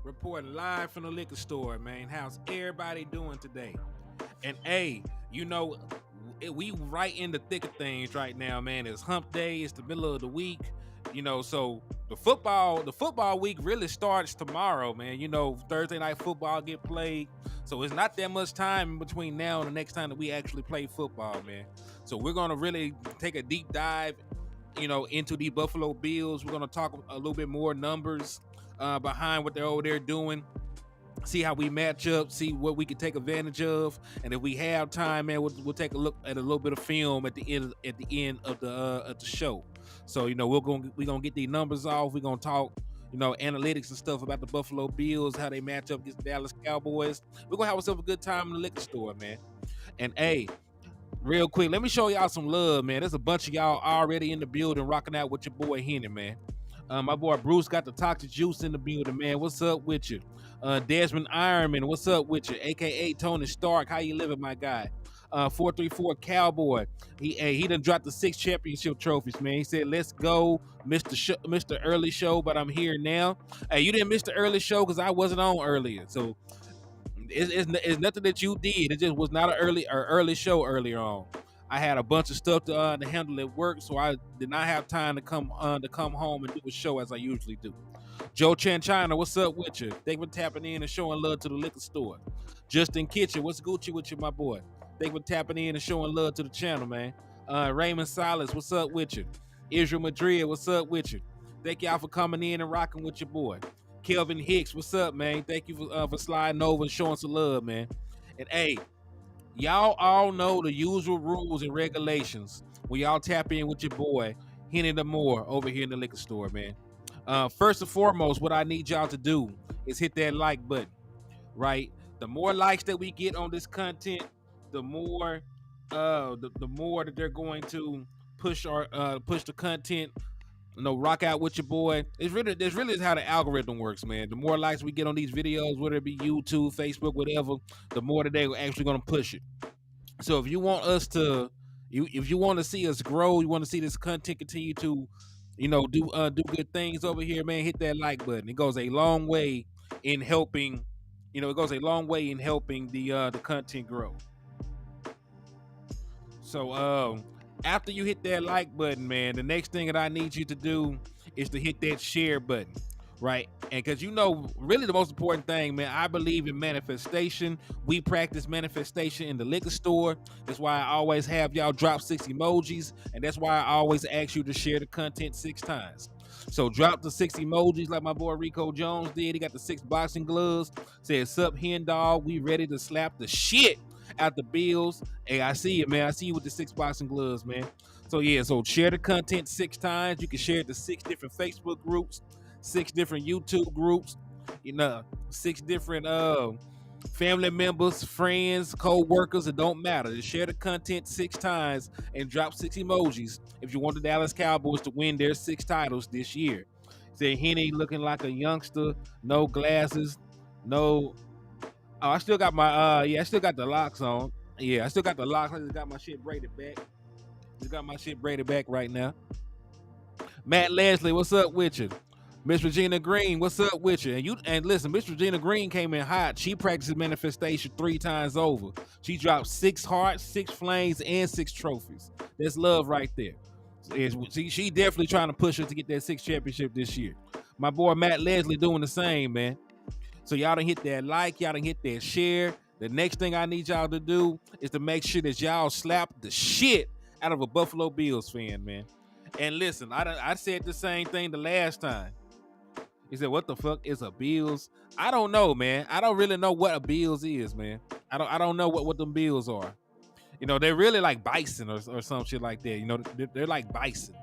Reporting live from the liquor store, man. How's everybody doing today? And hey, you know, we right in the thick of things right now, man. It's hump day. It's the middle of the week. So the football week really starts tomorrow, man. Thursday night football get played, so it's not that much time in between now and the next time that we actually play football, man. So we're gonna really take a deep dive, into the Buffalo Bills. We're gonna talk a little bit more numbers behind what they're over there doing, see how we match up, see what we can take advantage of, and if we have time, man, we'll take a look at a little bit of film at the end of the show. So we're gonna get these numbers off. We're gonna talk, analytics and stuff about the Buffalo Bills, how they match up against the Dallas Cowboys. We're gonna have ourselves a good time in the liquor store, man. And hey, real quick, let me show y'all some love, man. There's a bunch of y'all already in the building rocking out with your boy Henny, man. My boy Bruce got the toxic juice in the building, man. What's up with you? Desmond Ironman, what's up with you? AKA Tony Stark, how you living, my guy? 434 Cowboy. He done dropped the 6 championship trophies, man. He said, "Let's go, Mr. Early Show," but I'm here now. Hey, you didn't miss the early show because I wasn't on earlier, so it's nothing that you did. It just was not an early show earlier on. I had a bunch of stuff to handle at work, so I did not have time to come home and do a show as I usually do. Joe Chanchina, what's up with you? Thank you for tapping in and showing love to the liquor store. Justin Kitchen, what's Gucci with you, my boy? Thank you for tapping in and showing love to the channel, man. Raymond Silas, what's up with you? Israel Madrid, what's up with you? Thank y'all for coming in and rocking with your boy. Kelvin Hicks, what's up, man? Thank you for sliding over and showing some love, man. And hey, y'all all know the usual rules and regulations when y'all tap in with your boy Henny the Moore over here in the liquor store, man. First and foremost, what I need y'all to do is hit that like button, right? The more likes that we get on this content, the more the more that they're going to push the content. Rock out with your boy. This really is how the algorithm works, man. The more likes we get on these videos, whether it be YouTube, Facebook, whatever, the more that they're actually going to push it. So if you want if you want to see us grow, you want to see this content continue to, do good things over here, man, hit that like button. It goes a long way in helping, the content grow. So after you hit that like button, man, the next thing that I need you to do is to hit that share button, right? And because really the most important thing, man, I believe in manifestation. We practice manifestation in the liquor store. That's why I always have y'all drop 6 emojis, and that's why I always ask you to share the content 6 times. So drop the 6 emojis like my boy Rico Jones did. He got the 6 boxing gloves. Said, "Sup, hen dog, we ready to slap the shit out the Bills." Hey, I see you, man. I see you with the 6 boxing gloves, man. So yeah, so share the content 6 times. You can share it to 6 different Facebook groups, 6 different YouTube groups, 6 different family members, friends, co-workers. It don't matter. Just share the content 6 times and drop 6 emojis if you want the Dallas Cowboys to win their 6 titles this year. Say Henny looking like a youngster, no glasses, no. Oh, I still got my I still got the locks on. Yeah, I still got the locks. I just got my shit braided back right now. Matt Leslie, what's up with you? Miss Regina Green, what's up with you? And listen, Miss Regina Green came in hot. She practices manifestation 3 times over. She dropped 6 hearts, 6 flames, and 6 trophies. That's love right there. She definitely trying to push her to get that 6th championship this year. My boy Matt Leslie doing the same, man. So y'all done hit that like, y'all done hit that share. The next thing I need y'all to do is to make sure that y'all slap the shit out of a Buffalo Bills fan, man. And listen, I said the same thing the last time. He said, "What the fuck is a Bills?" I don't know, man. I don't really know what a Bills is, man. I don't know what them Bills are. They're really like bison or some shit like that. They're like bison.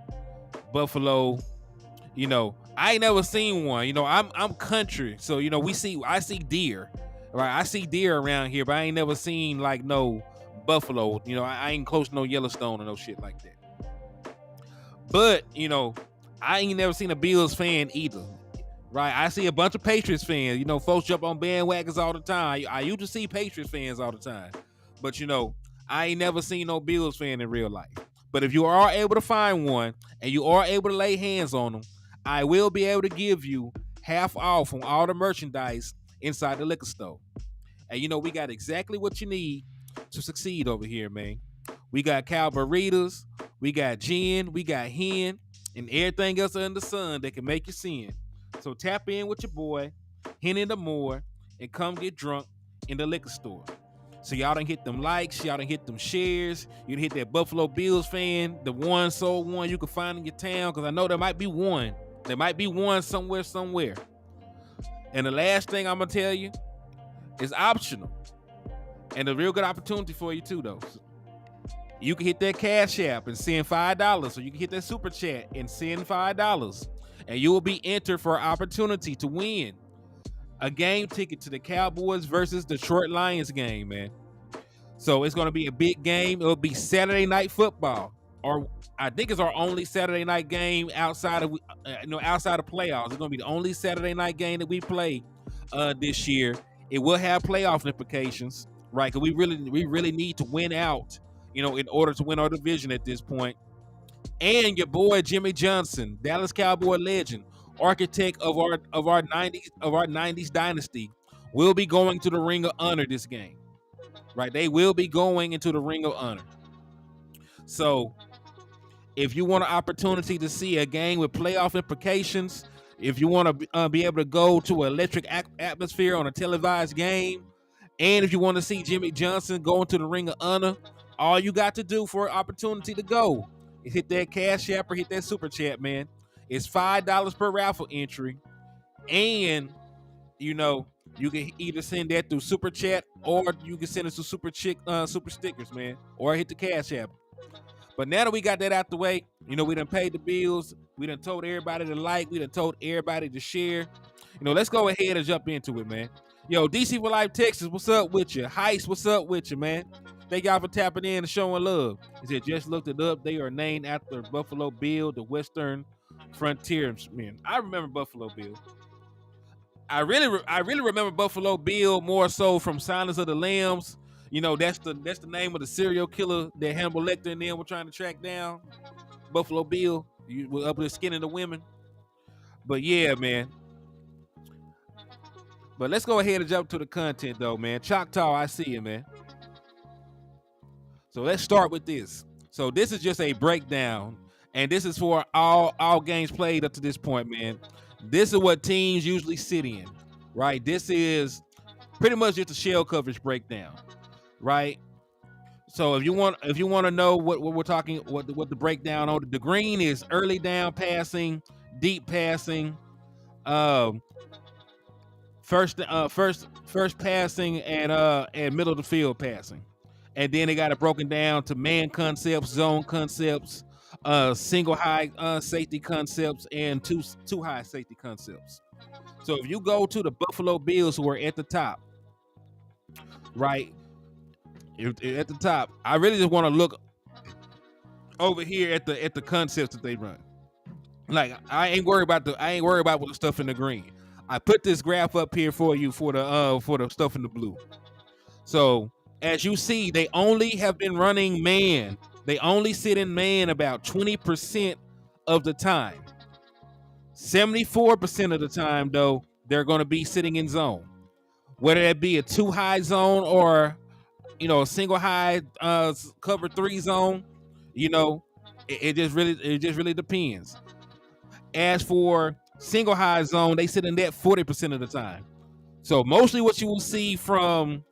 Buffalo. I ain't never seen one. I'm country, so I see deer, right? I see deer around here, but I ain't never seen like no buffalo. I ain't close to no Yellowstone or no shit like that. But I ain't never seen a Bills fan either, right? I see a bunch of Patriots fans. Folks jump on bandwagons all the time. I used to see Patriots fans all the time, but I ain't never seen no Bills fan in real life. But if you are able to find one and you are able to lay hands on them, I will be able to give you half off on all the merchandise inside the liquor store. And we got exactly what you need to succeed over here, man. We got cow burritos, we got gin, we got hen, and everything else under the sun that can make you sin. So tap in with your boy, Hen in the More, and come get drunk in the liquor store. So y'all done hit them likes, y'all done hit them shares, you done hit that Buffalo Bills fan, the one soul one you can find in your town, because I know there might be one. There might be one somewhere. And the last thing I'm gonna tell you is optional. And a real good opportunity for you too, though. You can hit that Cash App and send $5, or you can hit that Super Chat and send $5, and you will be entered for an opportunity to win a game ticket to the Cowboys versus Detroit Lions game, man. So it's going to be a big game. It'll be Saturday Night Football, or I think it's our only Saturday night game outside of playoffs. It's going to be the only Saturday night game that we play this year. It will have playoff implications, right? Because we really need to win out, in order to win our division at this point. And your boy Jimmy Johnson, Dallas Cowboy legend, architect of our 90s dynasty, will be going to the Ring of Honor this game. Right? They will be going into the Ring of Honor. So if you want an opportunity to see a game with playoff implications, if you want to be able to go to an electric atmosphere on a televised game, and if you want to see Jimmy Johnson go into the Ring of Honor, all you got to do for an opportunity to go is hit that Cash App or hit that Super Chat, man. It's $5 per raffle entry, and you can either send that through Super Chat, or you can send it to Super Stickers, man, or hit the Cash App. But now that we got that out the way, we done paid the bills, we done told everybody to like, we done told everybody to share. Let's go ahead and jump into it, man. Yo, DC for Life Texas, what's up with you? Heist, what's up with you, man? Thank y'all for tapping in and showing love. He said, just looked it up. They are named after Buffalo Bill, the Western frontiersman. I remember Buffalo Bill. I really remember Buffalo Bill more so from Silence of the Lambs. That's the name of the serial killer that Hannibal Lecter and them were trying to track down. Buffalo Bill, you were up there skinning the women. But yeah, man. But let's go ahead and jump to the content, though, man. Choctaw, I see you, man. So let's start with this. So this is just a breakdown, and this is for all games played up to this point, man. This is what teams usually sit in, right? This is pretty much just a shell coverage breakdown, right? So if you want to know what we're talking, what the breakdown on, the green is early down passing, deep passing, first passing, and middle of the field passing. And then they got it broken down to man concepts, zone concepts, single high safety concepts, and two high safety concepts. So if you go to the Buffalo Bills, who are at the top, right? At the top, I really just want to look over here at the concepts that they run. Like I ain't worried about what the stuff in the green. I put this graph up here for you for the stuff in the blue. So as you see, they only have been running man. They only sit in man about 20% of the time. 74% of the time, though, they're going to be sitting in zone. Whether that be a 2-high zone or, a single high cover 3 zone, it just really depends. As for single high zone, they sit in that 40% of the time. So mostly what you will see from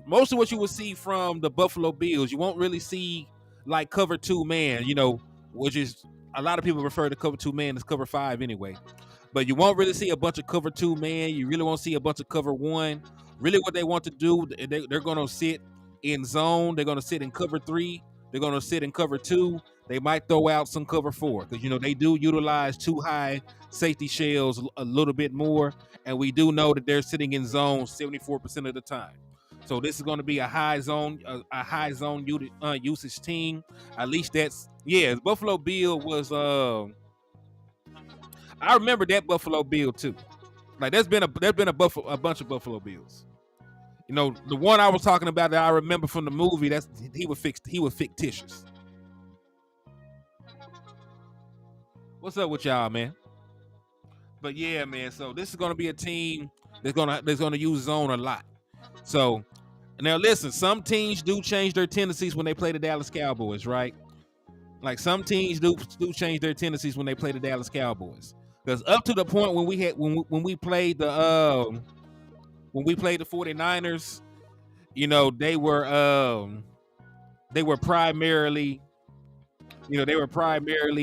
the Buffalo Bills, you won't really see like cover 2 man, which is a lot of people refer to cover 2 man as cover 5 anyway. But you won't really see a bunch of cover 2 man. You really won't see a bunch of cover 1. Really what they want to do, they're going to sit in zone. They're going to sit in cover 3. They're going to sit in cover 2. They might throw out some cover 4 because, they do utilize 2 high safety shells a little bit more. And we do know that they're sitting in zone 74% of the time. So this is going to be a high zone usage team. At least Buffalo Bill was. I remember that Buffalo Bill too. Like there's been a bunch of Buffalo Bills. The one I was talking about that I remember from the movie. He was fictitious. What's up with y'all, man? But yeah, man. So this is gonna be a team that's gonna use zone a lot. So now listen, some teams do change their tendencies when they play the Dallas Cowboys, right? Like some teams do change their tendencies when they play the Dallas Cowboys. Because up to the point when we played when we played the 49ers, they were primarily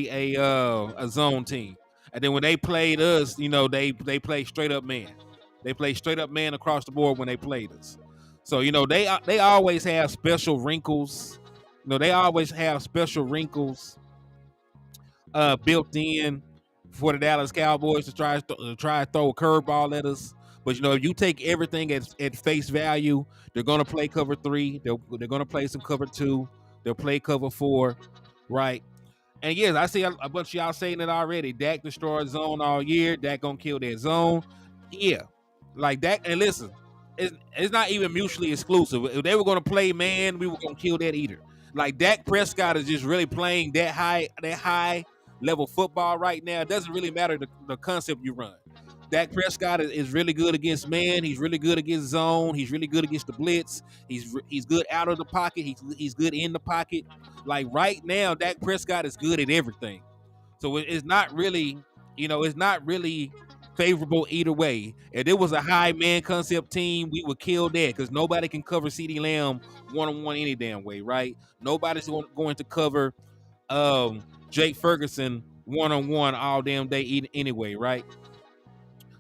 a zone team. And then when they played us, they played straight up man. They played straight up man across the board when they played us. So they always have special wrinkles. They always have special wrinkles built in for the Dallas Cowboys to try to throw a curveball at us. But if you take everything at face value, they're gonna play cover 3. They're gonna play some cover 2. They'll play cover 4, right? And yes, I see a bunch of y'all saying it already. Dak destroyed zone all year. Dak gonna kill that zone. Yeah, like Dak. And listen, it's not even mutually exclusive. If they were gonna play man, we were gonna kill that either. Like Dak Prescott is just really playing that high level football right now. It doesn't really matter the concept you run. Dak Prescott is really good against man. He's really good against zone. He's really good against the blitz. He's good out of the pocket. He's good in the pocket. Like right now, Dak Prescott is good at everything. So it's not really, it's not really favorable either way. If it was a high man concept team, we would kill that because nobody can cover CeeDee Lamb one-on-one any damn way, right? Nobody's going to cover Jake Ferguson one-on-one all damn day anyway, right?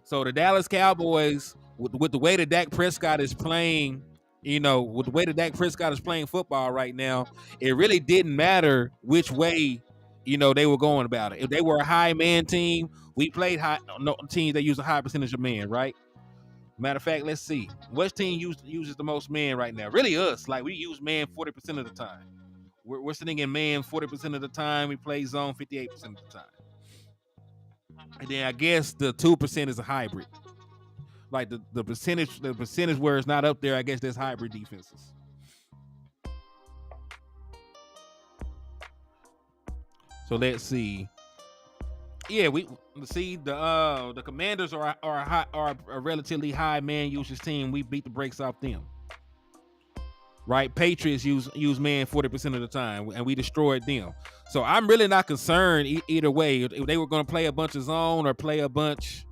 So the Dallas Cowboys, with the way that Dak Prescott is playing, with the way that Dak Prescott is playing football right now, it really didn't matter which way, they were going about it. If they were a high man team, we played teams that use a high percentage of man, right? Matter of fact, let's see. Which team uses the most man right now? Really us. Like we use man 40% of the time. We're sitting in man 40% of the time. We play zone 58% of the time. And then I guess the 2% is a hybrid. Like the percentage where it's not up there, I guess that's hybrid defenses. So let's see. Yeah, we see the Commanders are a relatively high man usage team. We beat the brakes off them. Right, Patriots use man 40% of the time, and we destroyed them. So I'm really not concerned either way. If they were going to play a bunch of zone or play a bunch,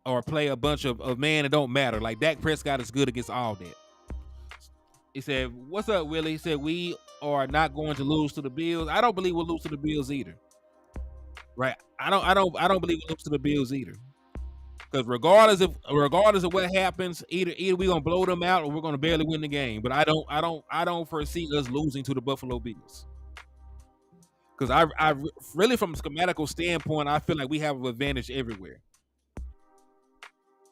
or play a bunch of man, it don't matter. Like Dak Prescott is good against all that. He said, "What's up, Willie?" He said, "We are not going to lose to the Bills." I don't believe we'll lose to the Bills either. Right? I don't believe we'll lose to the Bills either. Because regardless of what happens, either we're gonna blow them out or we're gonna barely win the game. But I don't foresee us losing to the Buffalo Bills. Because I really, from a schematical standpoint, I feel like we have an advantage everywhere.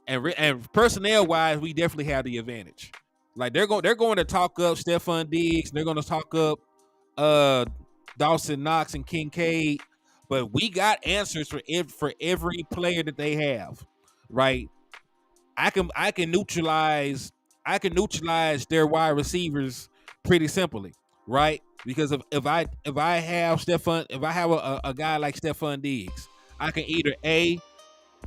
And personnel wise, we definitely have the advantage. Like they're going to talk up Stephon Diggs, they're going to talk up Dawson Knox and Kincaid, but we got answers for every player that they have. Right, I can neutralize their wide receivers pretty simply, right? Because if I have a guy like Stephon Diggs, I can either A,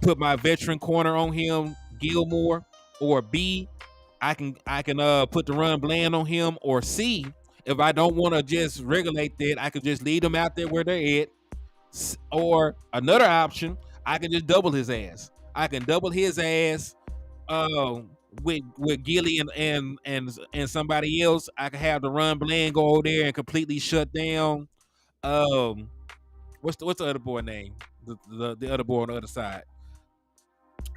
put my veteran corner on him, Gilmore, or B, I can put the run bland on him, or C, if I don't want to just regulate that, I could just leave them out there where they're at, or another option, I can just double his ass. I can double his ass with Gilly and somebody else. I can have the run bland go over there and completely shut down. What's the other boy name? The other boy on the other side.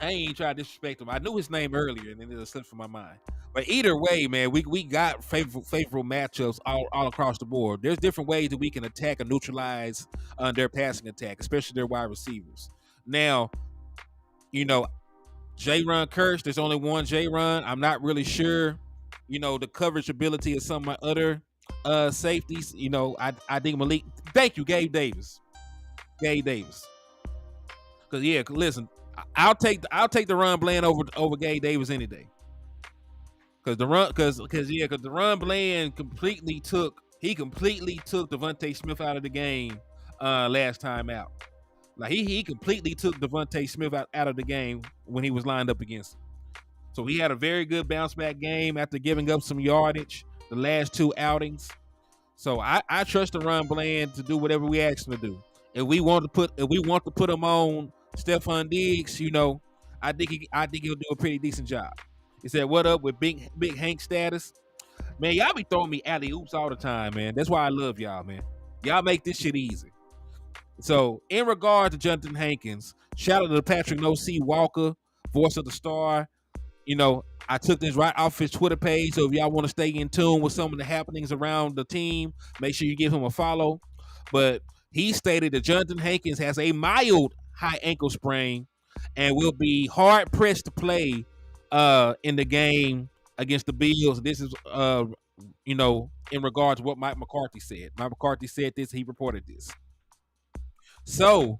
I ain't even try to disrespect him. I knew his name earlier and then it slipped from my mind. But either way, man, we got favorable matchups all across the board. There's different ways that we can attack or neutralize their passing attack, especially their wide receivers. Now, J-Run Kirsch, there's only one J-Run. I'm not really sure, the coverage ability of some of my other safeties. I think Malik. Thank you, Gabe Davis. Because listen, I'll take the run bland over Gabe Davis any day. Because the run bland completely took Devontae Smith out of the game last time out. Like he completely took Devontae Smith out of the game when he was lined up against him. So he had a very good bounce back game after giving up some yardage the last two outings. So I trust the run Bland to do whatever we ask him to do. If we want to put him on Stephon Diggs, I think he'll do a pretty decent job. He said, "What up with Big Hank status?" Man, y'all be throwing me alley oops all the time, man. That's why I love y'all, man. Y'all make this shit easy. So, in regard to Jonathan Hankins, shout out to Patrick No C Walker, voice of the star. I took this right off his Twitter page. So if y'all want to stay in tune with some of the happenings around the team, make sure you give him a follow. But he stated that Jonathan Hankins has a mild high ankle sprain and will be hard pressed to play in the game against the Bills. This is in regards to what Mike McCarthy said. Mike McCarthy said this, he reported this. So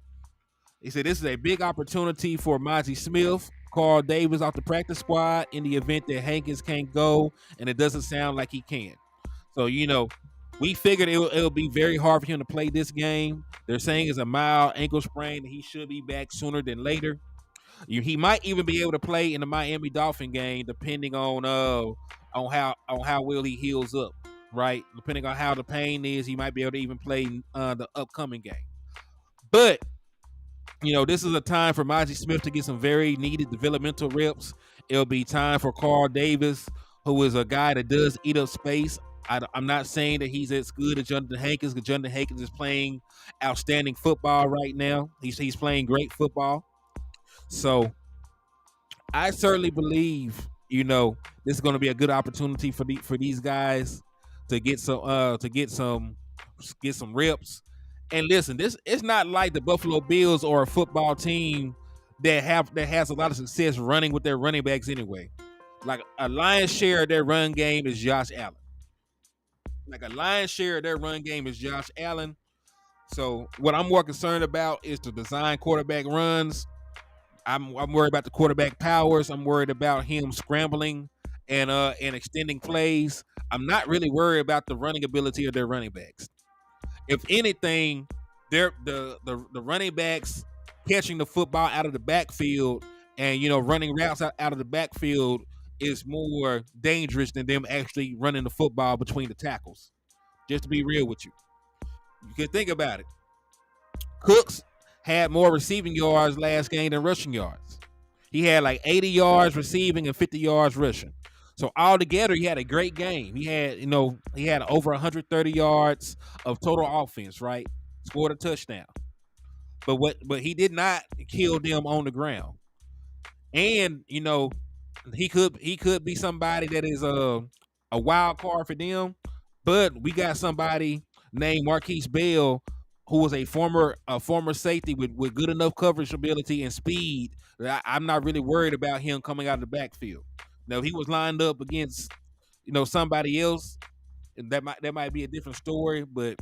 he said this is a big opportunity for Mozzie Smith, Carl Davis off the practice squad in the event that Hankins can't go, and it doesn't sound like he can. So, we figured it'll be very hard for him to play this game. They're saying it's a mild ankle sprain, and he should be back sooner than later. He might even be able to play in the Miami Dolphin game, depending on how well he heals up, right? Depending on how the pain is, he might be able to even play the upcoming game. But this is a time for Mozzie Smith to get some very needed developmental reps. It'll be time for Carl Davis, who is a guy that does eat up space. I'm not saying that he's as good as Jonathan Hankins, because Jonathan Hankins is playing outstanding football right now. He's playing great football. So I certainly believe, this is going to be a good opportunity for these guys to get some reps. And listen, it's not like the Buffalo Bills or a football team that has a lot of success running with their running backs anyway. Like a lion's share of their run game is Josh Allen. So what I'm more concerned about is to design quarterback runs. I'm worried about the quarterback powers. I'm worried about him scrambling and extending plays. I'm not really worried about the running ability of their running backs. If anything, the running backs catching the football out of the backfield and running routes out of the backfield is more dangerous than them actually running the football between the tackles. Just to be real with you, you can think about it. Cooks had more receiving yards last game than rushing yards. He had like 80 yards receiving and 50 yards rushing. So altogether, he had a great game. He had over 130 yards of total offense, right? Scored a touchdown. But he did not kill them on the ground. And, he could be somebody that is a wild card for them. But we got somebody named Marquise Bell, who was a former safety with good enough coverage ability and speed. I'm not really worried about him coming out of the backfield. Now, if he was lined up against, somebody else, that might be a different story. But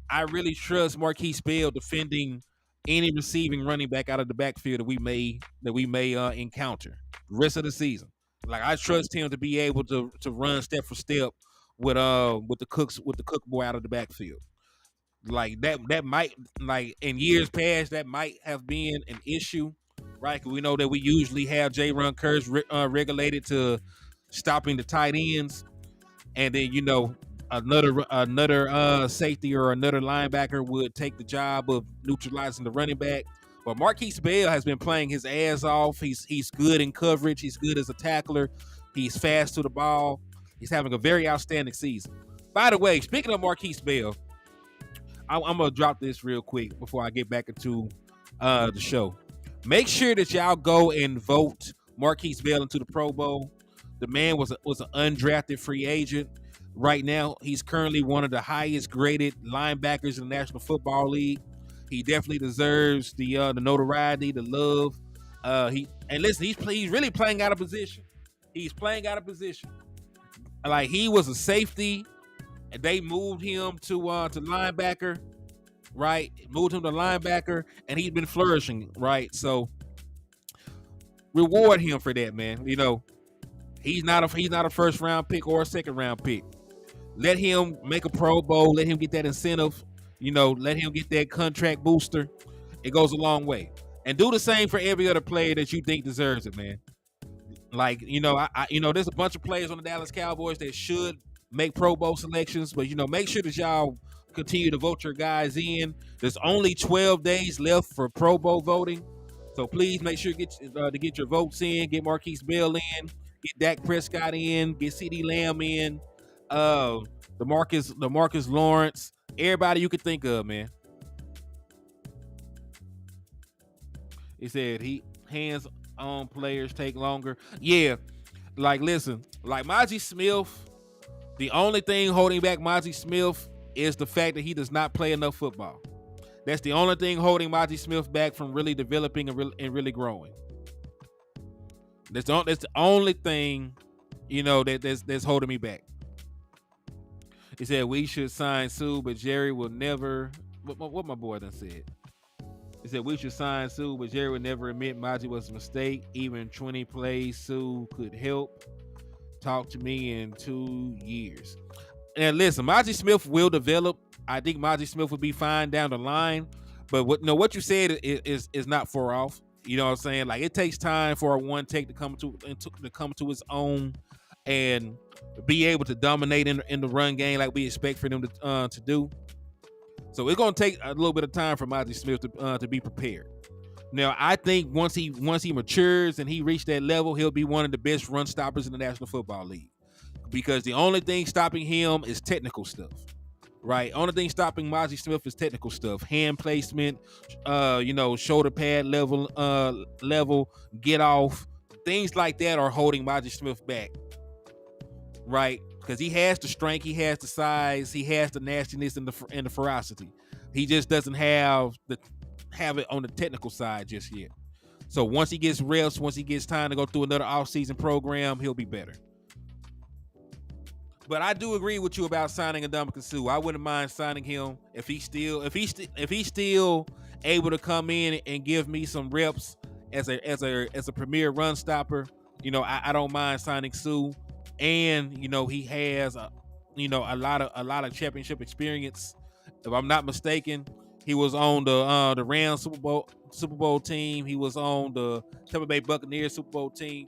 I really trust Marquise Bell defending any receiving running back out of the backfield that we may encounter the rest of the season. Like, I trust him to be able to run step for step with the Cook boy out of the backfield. Like that might, like in years past, that might have been an issue, right? Because we know that we usually have J-Run Curse regulated to stopping the tight ends, and then another safety or another linebacker would take the job of neutralizing the running back. But Marquise Bell has been playing his ass off. He's good in coverage. He's good as a tackler. He's fast to the ball. He's having a very outstanding season. By the way, speaking of Marquise Bell, I'm going to drop this real quick before I get back into the show. Make sure that y'all go and vote Marquise Bell into the Pro Bowl. The man was an undrafted free agent. Right now, he's currently one of the highest graded linebackers in the National Football League. He definitely deserves the notoriety, the love. He's really playing out of position. He's playing out of position. Like, he was a safety, and they moved him to linebacker, right? Moved him to linebacker, and he's been flourishing, right? So reward him for that, man. He's not a first round pick or a second round pick. Let him make a Pro Bowl. Let him get that incentive. Let him get that contract booster, It goes a long way. And do the same for every other player that you think deserves it, man. Like, there's a bunch of players on the Dallas Cowboys that should make Pro Bowl selections, but make sure that y'all continue to vote your guys in. There's only 12 days left for Pro Bowl voting, so please make sure to get your votes in. Get Marquise Bell in, get Dak Prescott in, get CeeDee Lamb in, the Marcus Lawrence, everybody you could think of, man. He said hands-on players take longer. Yeah, like listen, like Maji Smith, the only thing holding back Maji Smith is the fact that he does not play enough football. That's the only thing holding Maji Smith back from really developing and really growing. That's the only thing, that's holding me back. He said we should sign Sue, but Jerry will never. What my boy done said. He said we should sign Sue, but Jerry would never admit Maji was a mistake. Even 20 plays, Sue could help. Talk to me in 2 years. And listen, Maji Smith will develop. I think Maji Smith will be fine down the line. But what you said is not far off. You know what I'm saying? Like it takes time for a one take to come to its own and be able to dominate in the run game like we expect for them to do. So it's gonna take a little bit of time for Maji Smith to be prepared. Now, I think once he matures and he reached that level, he'll be one of the best run stoppers in the National Football League. Because the only thing stopping him is technical stuff, right? Only thing stopping Maji Smith is technical stuff, hand placement, shoulder pad level, get off, things like that are holding Maji Smith back, right? Because he has the strength, he has the size, he has the nastiness and the ferocity. He just doesn't have it on the technical side just yet. So once he gets reps, once he gets time to go through another off-season program, he'll be better. But I do agree with you about signing Ndamukong Suh. I wouldn't mind signing him if he's still able to come in and give me some reps as a premier run stopper. I don't mind signing Suh. And he has a lot of championship experience. If I'm not mistaken, he was on the Rams Super Bowl team. He was on the Tampa Bay Buccaneers Super Bowl team.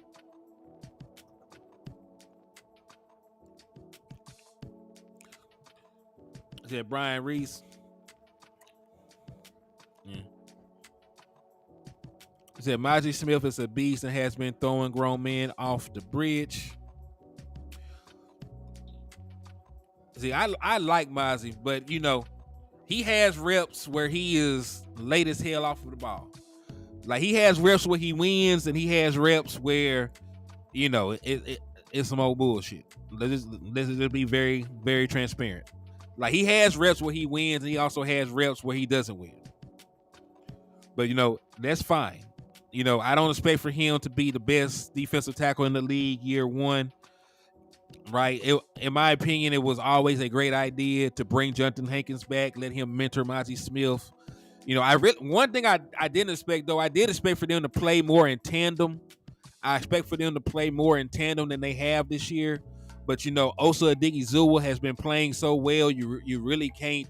I said Brian Reese. Yeah. He said Maji Smith is a beast and has been throwing grown men off the bridge. See, I like Mazi, but he has reps where he is late as hell off of the ball. Like he has reps where he wins, and he has reps where, it's some old bullshit. Let's just be very, very transparent. Like he has reps where he wins, and he also has reps where he doesn't win. But that's fine. I don't expect for him to be the best defensive tackle in the league year one. Right. In my opinion, it was always a great idea to bring Jonathan Hankins back, let him mentor Maji Smith. One thing I didn't expect, though, I did expect for them to play more in tandem. I expect for them to play more in tandem than they have this year. But Osa Odighizuwa has been playing so well, you really can't,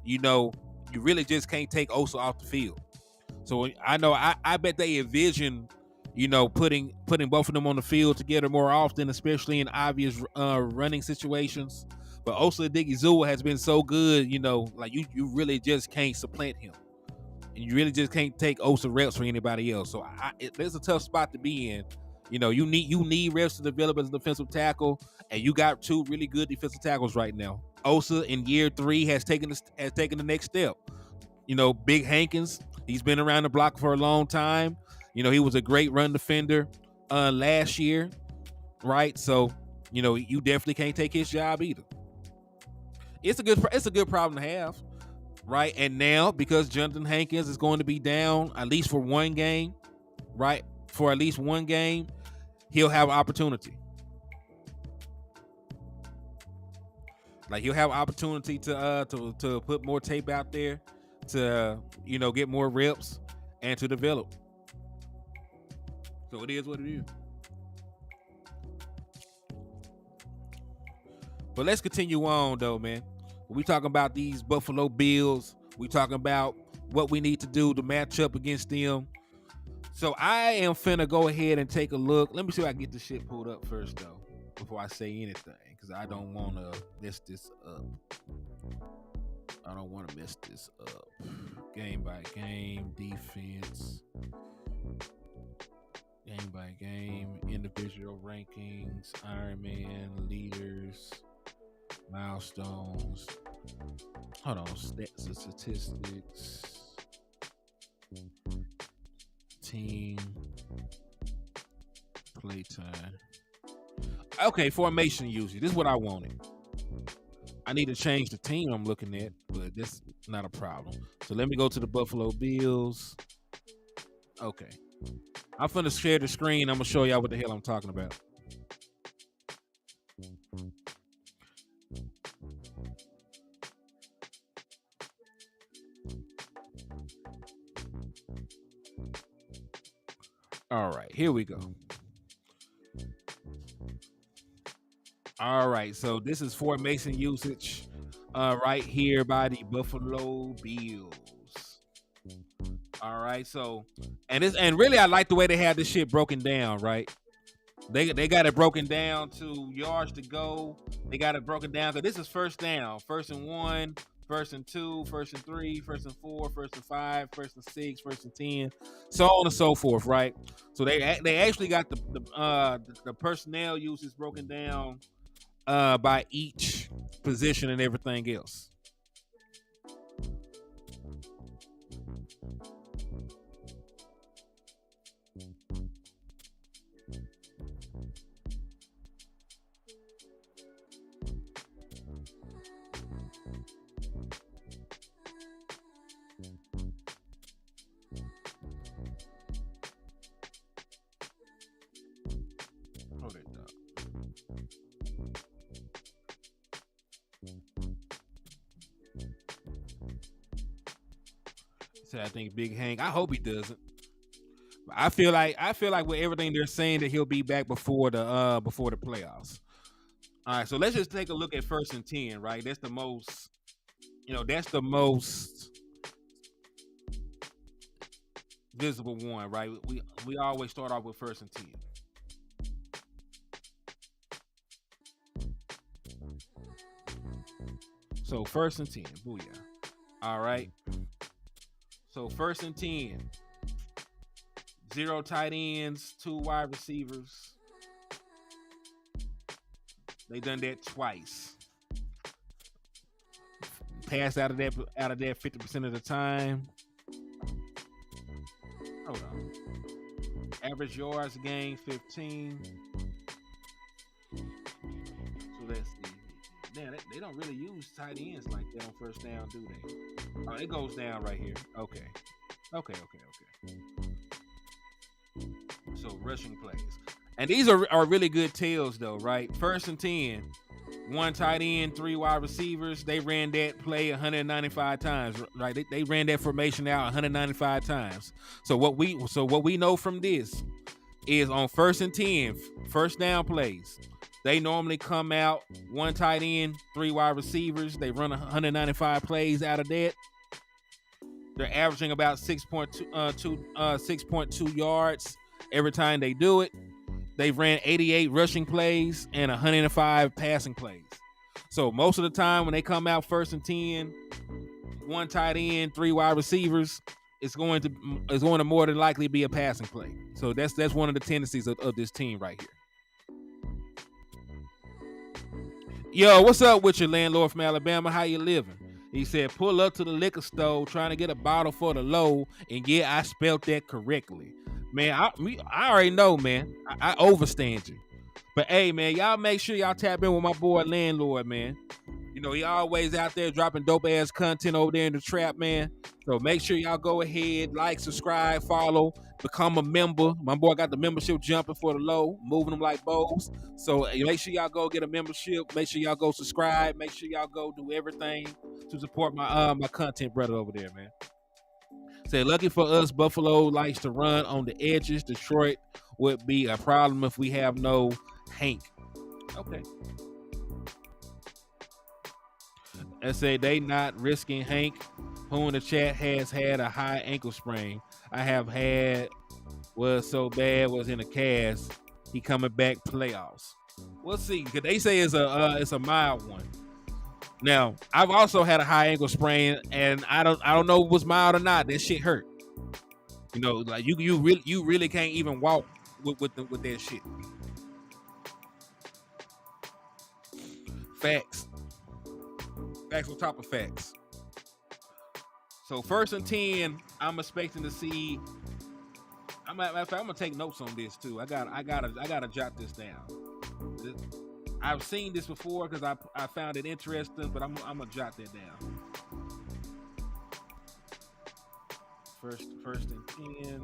you really just can't take Osa off the field. So I know I bet they envision putting both of them on the field together more often, especially in obvious running situations. But Osa Odighizuwa has been so good, like you really just can't supplant him. And you really just can't take Osa reps for anybody else. So there's a tough spot to be in. You need reps to develop as a defensive tackle, and you got two really good defensive tackles right now. Osa in year 3 has taken the next step. Big Hankins, he's been around the block for a long time. He was a great run defender last year, right? So, you definitely can't take his job either. It's a good problem to have, right? And now, because Jonathan Hankins is going to be down at least for one game, right? For at least one game, he'll have opportunity. Like he'll have opportunity to put more tape out there, to get more reps and to develop. So it is what it is. But let's continue on, though, man. We talking about these Buffalo Bills. We talking about what we need to do to match up against them. So I am finna go ahead and take a look. Let me see if I can get this shit pulled up first though, before I say anything, because I don't want to mess this up. I don't want to mess this up. Game by game, defense. Game by game, individual rankings, Ironman, leaders, milestones. Hold on, stats and statistics. Team. Playtime. Okay, formation usage. This is what I wanted. I need to change the team I'm looking at, but that's not a problem. So let me go to the Buffalo Bills. Okay. I'm finna share the screen. I'm gonna show y'all what the hell I'm talking about. All right, here we go. All right, so this is formation usage right here by the Buffalo Bills. All right, so and really I like the way they have this shit broken down, right? They got it broken down to yards to go. They got it broken down because this is first down, 1st and 1, 1st and 2, 1st and 3, 1st and 4, 1st and 5, 1st and 6, 1st and 10, so on and so forth, right? So they actually got the personnel uses broken down by each position and everything else. Hold it up. So I think Big Hank. I hope he doesn't. I feel like with everything they're saying that he'll be back before the playoffs. All right, so let's just take a look at 1st and 10, right? That's the most, that's the most visible one, right? We always start off with 1st and 10. So 1st and 10, booyah. All right. So 1st and 10. 0 tight ends, 2 wide receivers. They done that twice. Pass out of that 50% of the time. Hold on. Average yards gain 15. So let's see. Damn, they don't really use tight ends like that on 1st down, do they? Oh, it goes down right here. Okay. So rushing plays. And these are really good tells though, right? 1st and 10. 1 tight end, 3 wide receivers. They ran that play 195 times, right? They ran that formation out 195 times. So what we know from this is on 1st and 10, 1st down plays. They normally come out 1 tight end, 3 wide receivers. They run 195 plays out of that. They're averaging about 6.2 yards every time they do it. They ran 88 rushing plays and 105 passing plays. So most of the time when they come out 1st and 10, 1 tight end, 3 wide receivers, it's going to more than likely be a passing play. So that's one of the tendencies of this team right here. Yo, what's up with your landlord from Alabama? How you living? He said, pull up to the liquor store trying to get a bottle for the low. And yeah, I spelled that correctly. Man, I already know, man. I overstand you. But hey, man, y'all make sure y'all tap in with my boy Landlord, man. He always out there dropping dope ass content over there in the trap, man. So make sure y'all go ahead, like, subscribe, follow, become a member. My boy got the membership jumping for the low, moving them like bows. So make sure y'all go get a membership. Make sure y'all go subscribe. Make sure y'all go do everything to support my content brother over there, man. Say, lucky for us, Buffalo likes to run on the edges. Detroit would be a problem if we have no Hank. Okay. I say they not risking Hank. Who in the chat has had a high ankle sprain? I have had. Was so bad. Was in a cast. He coming back playoffs. We'll see. Cause they say it's a mild one. Now I've also had a high ankle sprain, and I don't know if it was mild or not. That shit hurt. You know, like you really can't even walk with that shit. Facts. Facts on top of facts. So 1st and 10, I'm expecting to see. I'm gonna take notes on this too. I gotta jot this down. I've seen this before because I found it interesting, but I'm gonna jot that down. First and 10.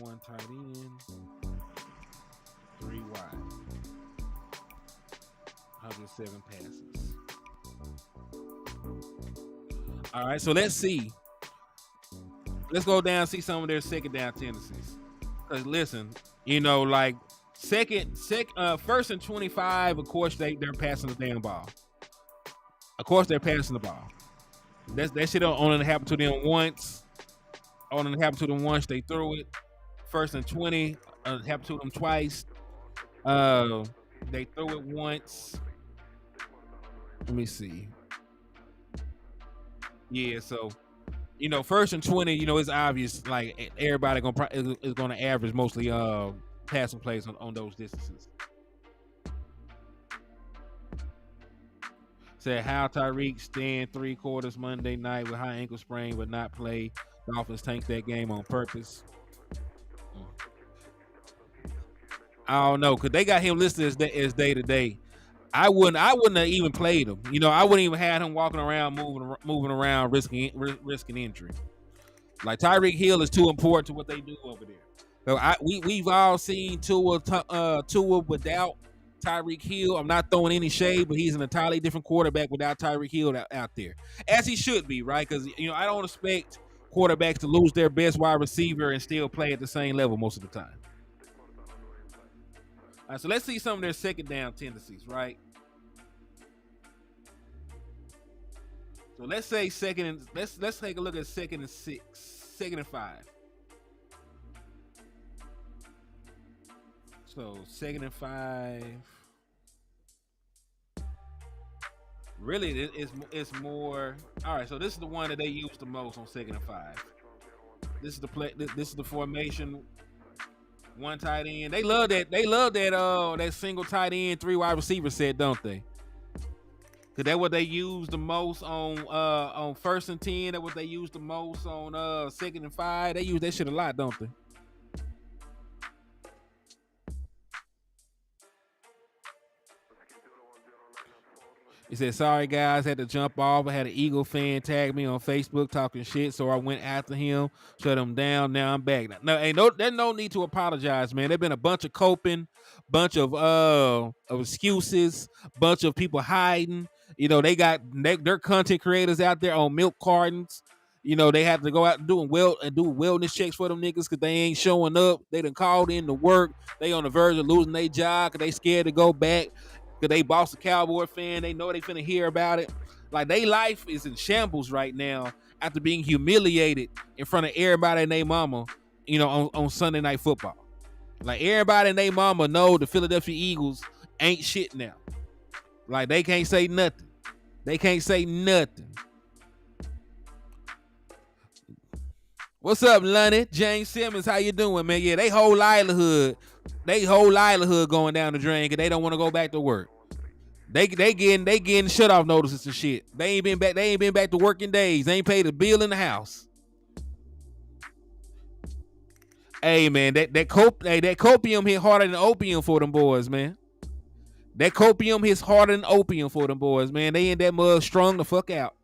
1 tight end, 3 wide. 107 passes. All right, so let's see. Let's go down and see some of their second down tendencies. Because listen, you know, like 1st and 25, of course they're passing the damn ball. Of course they're passing the ball. That shit only happened to them once. Only happened to them once. They threw it. 1st and 20 happened to them twice. They threw it once. Let me see. Yeah, so you know, 1st and 20, you know, it's obvious. Like everybody is gonna average mostly passing plays on those distances. Said how Tyreek stand 3 quarters Monday night with high ankle sprain but not play. Dolphins tanked that game on purpose. I don't know, because they got him listed as day to day. I wouldn't have even played him. You know, I wouldn't even have him walking around, moving around, risking injury. Like Tyreek Hill is too important to what they do over there. So we've all seen Tua without Tyreek Hill. I'm not throwing any shade, but he's an entirely different quarterback without Tyreek Hill out there, as he should be, right? Because you know I don't expect quarterbacks to lose their best wide receiver and still play at the same level most of the time. All right, so let's see some of their second down tendencies, right? So let's say let's take a look at 2nd and 6, 2nd and 5. So 2nd and 5. Really, it's more. All right, so this is the one that they use the most on 2nd and 5. This is the play. This is the formation. 1 tight end. They love that. They love that single tight end, 3 wide receiver set, don't they? Cause that's what they use the most on 1st and 10. That's what they use the most on 2nd and 5. They use that shit a lot, don't they? He said, sorry guys, had to jump off. I had an Eagle fan tag me on Facebook talking shit, so I went after him, shut him down. Now I'm back. There's no need to apologize, man. There's been a bunch of coping, bunch of excuses, bunch of people hiding. You know, they got their content creators out there on milk cartons. You know, they have to go out and do wellness checks for them niggas because they ain't showing up. They done called in to work. They on the verge of losing their job because they scared to go back. Because they boss a Cowboy fan. They know they finna hear about it. Like, their life is in shambles right now after being humiliated in front of everybody and their mama, you know, on Sunday Night Football. Like, everybody and their mama know the Philadelphia Eagles ain't shit now. Like, they can't say nothing. They can't say nothing. What's up, Lonnie? James Simmons, how you doing, man? Yeah, they whole livelihood going down the drain because they don't want to go back to work. They getting shut off notices and shit. They ain't been back to working days. They ain't paid a bill in the house. Hey man, that copium hit harder than opium for them boys, man. That copium hits harder than opium for them boys, man. They in that mud strung the fuck out.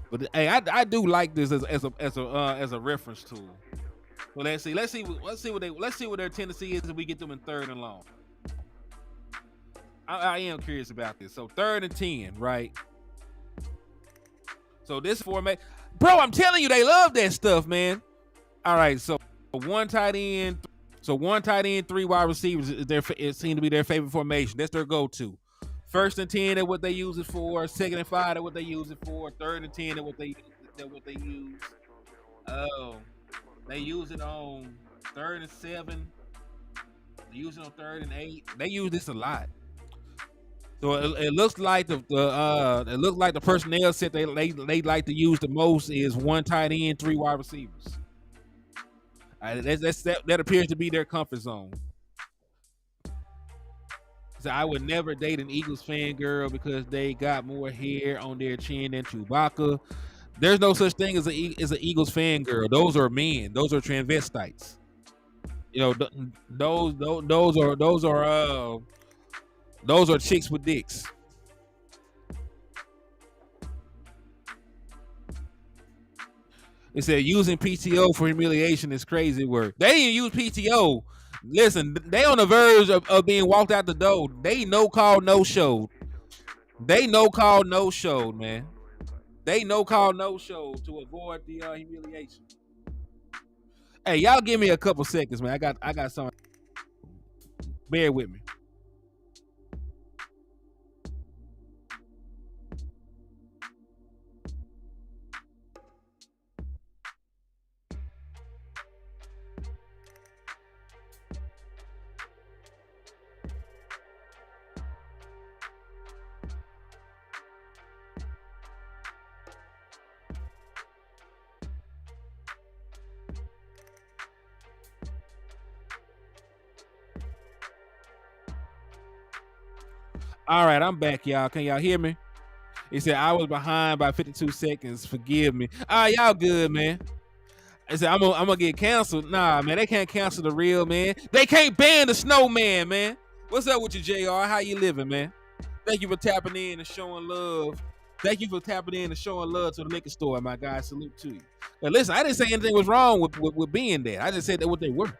But hey, I do like this as a reference tool. Well, let's see what their tendency is if we get them in 3rd and long. I am curious about this. So 3rd and 10, right? So this format, bro, I'm telling you, they love that stuff, man. All right, so 1 tight end, 3 wide receivers. It seems to be their favorite formation. That's their go-to. First and 10 is what they use it for. Second and 5 is what they use it for. Third and 10 is what they use. Oh, they use it on third and 7. They use it on third and 8. They use this a lot. So it looks like it looks like the personnel set they like to use the most is one tight end, 3 wide receivers. That appears to be their comfort zone. So I would never date an Eagles fan girl because they got more hair on their chin than Chewbacca. There's no such thing as an Eagles fan girl. Those are men. Those are transvestites. You know, those are chicks with dicks. It said using PTO for humiliation is crazy work. They didn't use PTO. Listen, they on the verge of being walked out the door. They no call, no show. They no call, no show, man. They no call, no show to avoid the humiliation. Hey, y'all give me a couple seconds, man. I got something. Bear with me. All right, I'm back, y'all. Can y'all hear me? He said I was behind by 52 seconds. Forgive me. Y'all good, man. I said I'm gonna get canceled. Nah, man, they can't cancel the real man. They can't ban the snowman, man. What's up with you, JR? How you living, man? Thank you for tapping in and showing love. Thank you for tapping in and showing love to the liquor store, my guy. Salute to you. But listen, I didn't say anything was wrong with being there. I just said that what they were.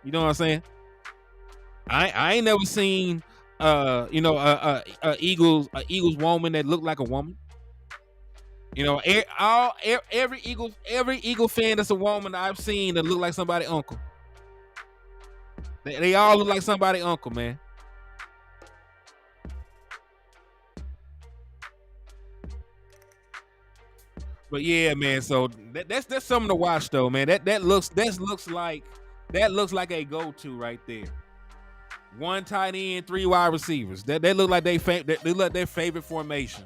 You know what I'm saying? I ain't never seen Eagles woman that looked like a woman. You know, every Eagle fan that's a woman I've seen that look like somebody uncle. They all look like somebody uncle, man. But yeah, man. So that's something to watch, though, man. That looks like a go-to right there. One tight end, 3 wide receivers. That look like they look like their favorite formation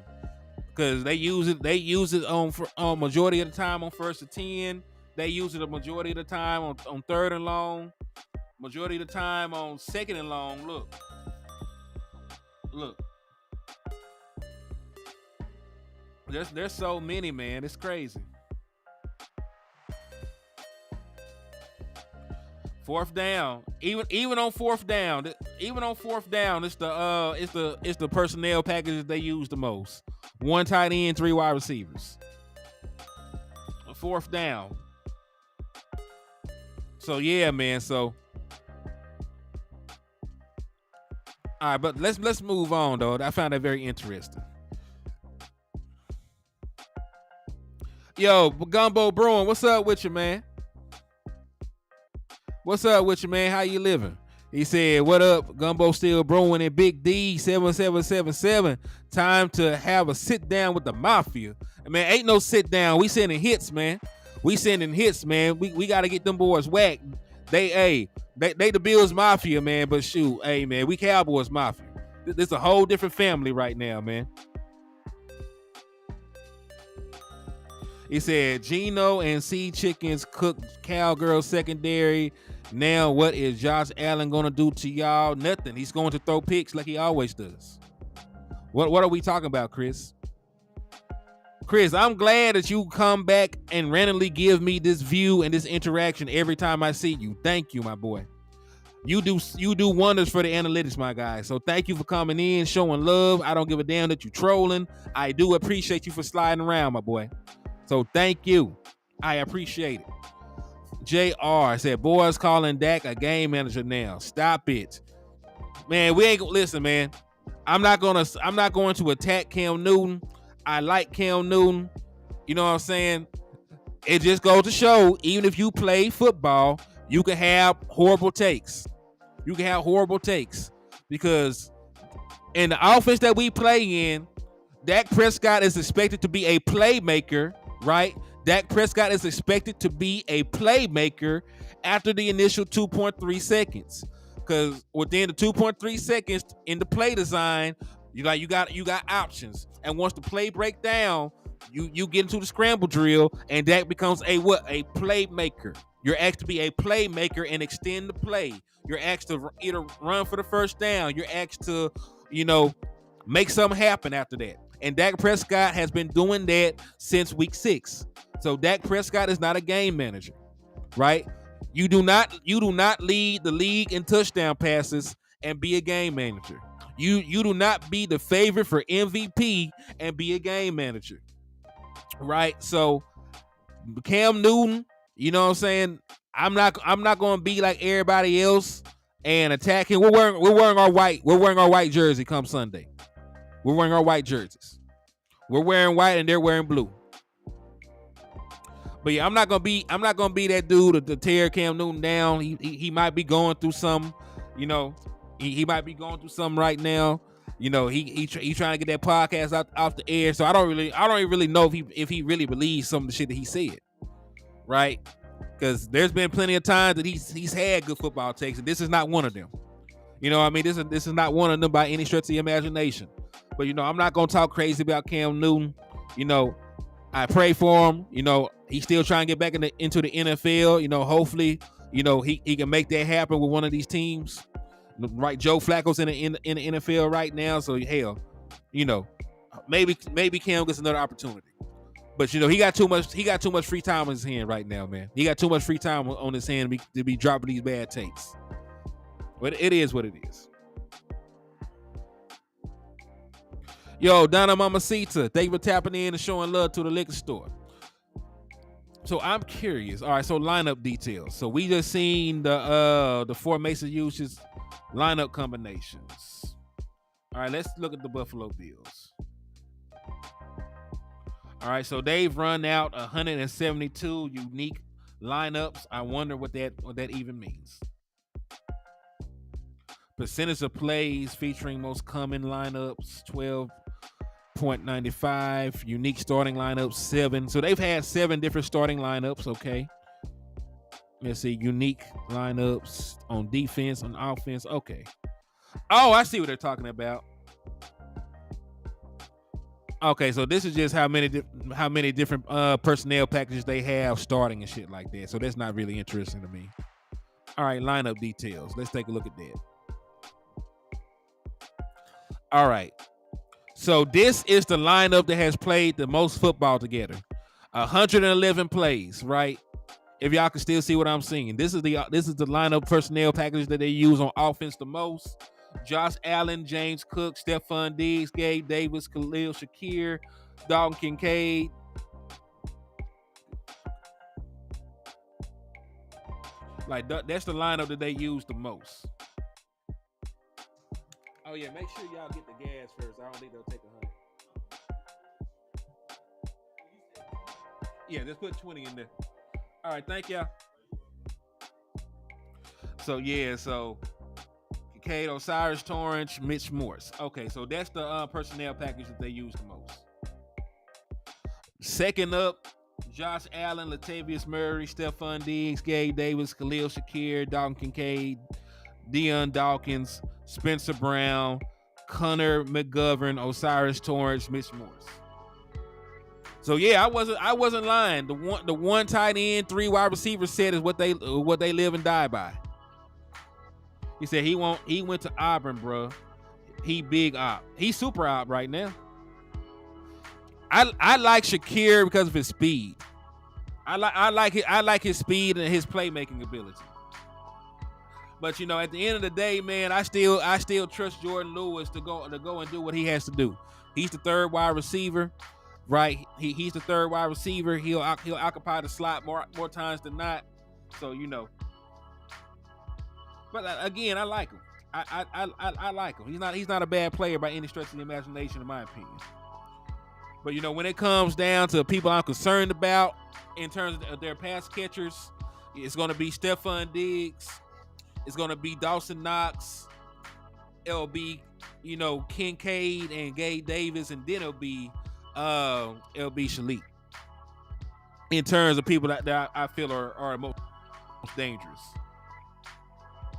because they use it on majority of the time on first and 10. They use it a majority of the time on third and long. Majority of the time on second and long. Look. There's so many, man. It's crazy. Fourth down, even on fourth down, it's the personnel packages they use the most. One tight end, 3 wide receivers. Fourth down. So yeah, man. So all right, but let's move on though. I found that very interesting. Yo, Gumbo Bruin, what's up with you, man? What's up with you, man? How you living? He said, what up? Gumbo still brewing and Big D 7777. Time to have a sit down with the mafia. Man, ain't no sit down. We sending hits, man. We got to get them boys whacked. They the Bills Mafia, man. But shoot, hey, man, we Cowboys Mafia. This is a whole different family right now, man. He said, Gino and Sea Chickens cooked Cowgirl secondary. Now, what is Josh Allen going to do to y'all? Nothing. He's going to throw picks like he always does. What are we talking about, Chris? Chris, I'm glad that you come back and randomly give me this view and this interaction every time I see you. Thank you, my boy. You do wonders for the analytics, my guy. So thank you for coming in, showing love. I don't give a damn that you trolling. I do appreciate you for sliding around, my boy. So thank you. I appreciate it. JR said, boys calling Dak a game manager now. Stop it. Man, we ain't gonna listen, man. I'm not going to attack Cam Newton. I like Cam Newton. You know what I'm saying? It just goes to show, even if you play football, you can have horrible takes. Because And the offense that we play in, Dak Prescott is expected to be a playmaker, right? Dak Prescott is expected to be a playmaker after the initial 2.3 seconds. Because within the 2.3 seconds in the play design, you got options. And once the play break down, you get into the scramble drill, and Dak becomes a playmaker. You're asked to be a playmaker and extend the play. You're asked to either run for the first down. You're asked to, make something happen after that. And Dak Prescott has been doing that since week 6. So Dak Prescott is not a game manager, right? You do not lead the league in touchdown passes and be a game manager. You do not be the favorite for MVP and be a game manager, right? So Cam Newton, you know what I'm saying? I'm not going to be like everybody else and attacking. We're wearing our white jersey come Sunday. We're wearing our white jerseys. We're wearing white and they're wearing blue. But yeah, I'm not gonna be that dude to tear Cam Newton down. He might be going through some, he might be going through something right now. He trying to get that podcast off the air. So I don't really know if he really believes some of the shit that he said, right? Because there's been plenty of times that he's had good football takes, and this is not one of them. This is not one of them by any stretch of the imagination. But I'm not gonna talk crazy about Cam Newton. I pray for him. He's still trying to get back into the NFL. Hopefully, he can make that happen with one of these teams. Right, Joe Flacco's in the NFL right now, so hell, maybe Cam gets another opportunity. But he got too much free time on his hand right now, man. He got too much free time on his hand to be dropping these bad takes. But it is what it is. Yo, Donna Mamacita, thank you for tapping in and showing love to the liquor store. So I'm curious. All right, so lineup details. So we just seen the formation uses, lineup combinations. All right, let's look at the Buffalo Bills. All right, so they've run out 172 unique lineups. I wonder what that even means. Percentage of plays featuring most common lineups, 12.95. Unique starting lineups, 7. So they've had 7 different starting lineups, okay. Let's see, unique lineups on defense, on offense, okay. Oh, I see what they're talking about. Okay, so this is just how many different personnel packages they have starting and shit like that. So that's not really interesting to me. All right, lineup details. Let's take a look at that. All right. So this is the lineup that has played the most football together. 111 plays, right? If y'all can still see what I'm seeing. This is the lineup personnel package that they use on offense the most. Josh Allen, James Cook, Stephon Diggs, Gabe Davis, Khalil Shakir, Dalton Kincaid. Like that's the lineup that they use the most. Oh yeah, make sure y'all get the gas first. I don't think they'll take 100. Yeah, just put 20 in there. All right, thank y'all. So Kincaid, Osiris Torrance, Mitch Morse. Okay, so that's the personnel package that they use the most. Second up, Josh Allen, Latavius Murray, Stephon Diggs, Gabe Davis, Khalil Shakir, Dalton Kincaid, Deion Dawkins, Spencer Brown, Connor McGovern, Osiris Torrance, Mitch Morse. So yeah, I wasn't lying. The one tight end, 3 wide receiver set is what they live and die by. He said he went to Auburn, bro. He big op. He's super op right now. I like Shakir because of his speed. I like his speed and his playmaking ability. But at the end of the day, man, I still trust Jordan Lewis to go and do what he has to do. He's the third wide receiver, right? He's the third wide receiver. He'll occupy the slot more times than not. So But again, I like him. I like him. He's not a bad player by any stretch of the imagination, in my opinion. But when it comes down to people I'm concerned about in terms of their pass catchers, it's going to be Stephon Diggs. It's going to be Dawson Knox. it'll be, Kincaid and Gabe Davis, and then it'll be Shalik. In terms of people that I feel are most dangerous.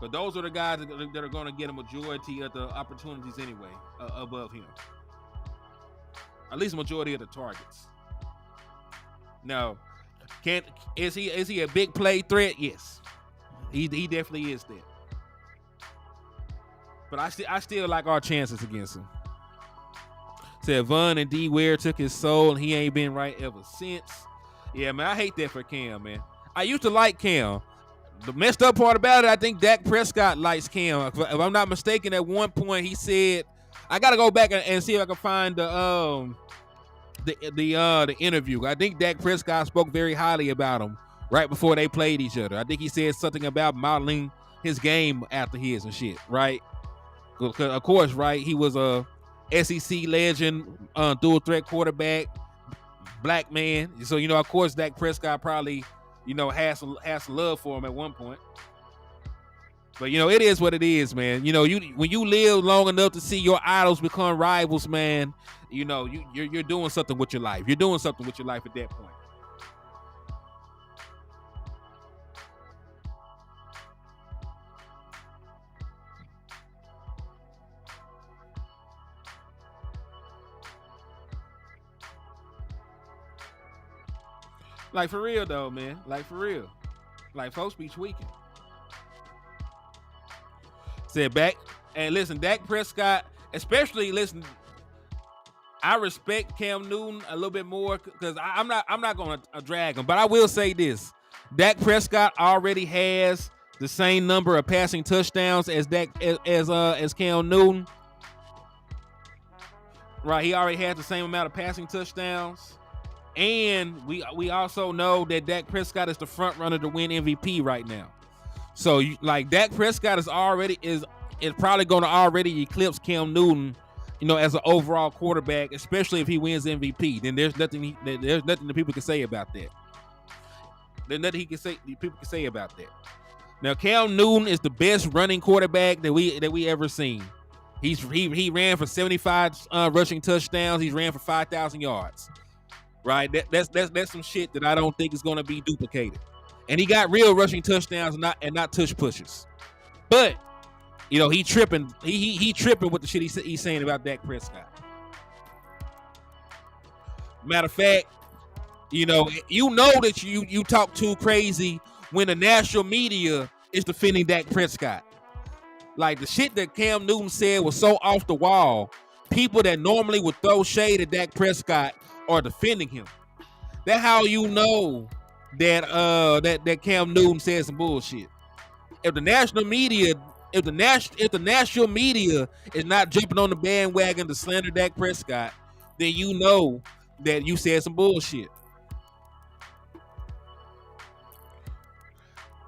But those are the guys that are going to get a majority of the opportunities anyway, above him. At least a majority of the targets. Now, is he a big play threat? Yes, he definitely is that. But I still like our chances against him. Said Von and D Ware took his soul and he ain't been right ever since. Yeah, man, I hate that for Cam, man. I used to like Cam. The messed up part about it, I think Dak Prescott likes Cam. If I'm not mistaken, at one point he said, I gotta go back and see if I can find the interview. I think Dak Prescott spoke very highly about him right before they played each other. I think he said something about modeling his game after his and shit, right? Because of course, right, he was a SEC legend, dual threat quarterback, black man. So of course, Dak Prescott probably has some love for him at one point. But it is what it is, man. When you live long enough to see your idols become rivals, man, you're doing something with your life. You're doing something with your life at that point. Like for real though, man. Like for real. Like folks be tweaking. Said back and listen, Dak Prescott, especially listen. I respect Cam Newton a little bit more because I'm not gonna drag him, but I will say this: Dak Prescott already has the same number of passing touchdowns as Cam Newton. Right, he already has the same amount of passing touchdowns. And we also know that Dak Prescott is the front runner to win MVP right now. So Dak Prescott is probably going to already eclipse Cam Newton, as an overall quarterback, especially if he wins MVP. Then there's nothing that people can say about that. There's nothing people can say about that. Now Cam Newton is the best running quarterback that we ever seen. He ran for 75 rushing touchdowns. He's ran for 5,000 yards. Right, that's some shit that I don't think is going to be duplicated. And he got real rushing touchdowns and not tush pushes. But he tripping. He tripping with the shit he's saying about Dak Prescott. Matter of fact, that you talk too crazy when the national media is defending Dak Prescott. Like the shit that Cam Newton said was so off the wall. People that normally would throw shade at Dak Prescott are defending him. That's how you know that Cam Newton said some bullshit. If the national media is not jumping on the bandwagon to slander Dak Prescott, then you know that you said some bullshit.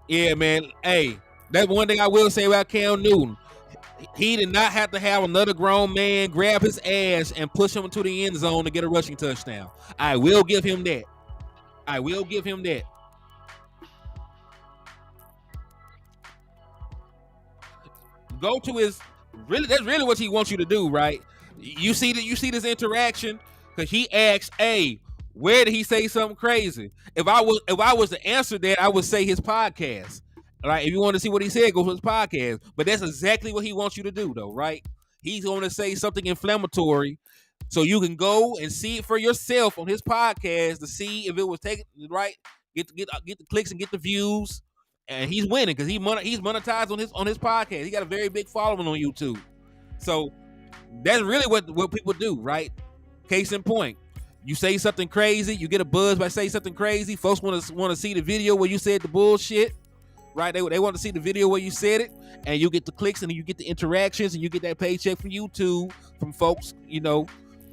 Yeah, man. Hey, that's one thing I will say about Cam Newton. He did not have to have another grown man grab his ass and push him into the end zone to get a rushing touchdown. I will give him that. Go to his that's really what he wants you to do, right? You see this interaction because he asks, "Hey, where did he say something crazy?" If I was to answer that, I would say his podcast. Right, if you want to see what he said, go to his podcast. But that's exactly what he wants you to do, though, right? He's going to say something inflammatory, so you can go and see it for yourself on his podcast to see if it was taken right. Get the clicks and get the views, and he's winning because he's monetized on his podcast. He got a very big following on YouTube, so that's really what people do, right? Case in point, you say something crazy, you get a buzz by saying something crazy. Folks want to see the video where you said the bullshit. Right, they want to see the video where you said it, and you get the clicks and you get the interactions and you get that paycheck from YouTube from folks.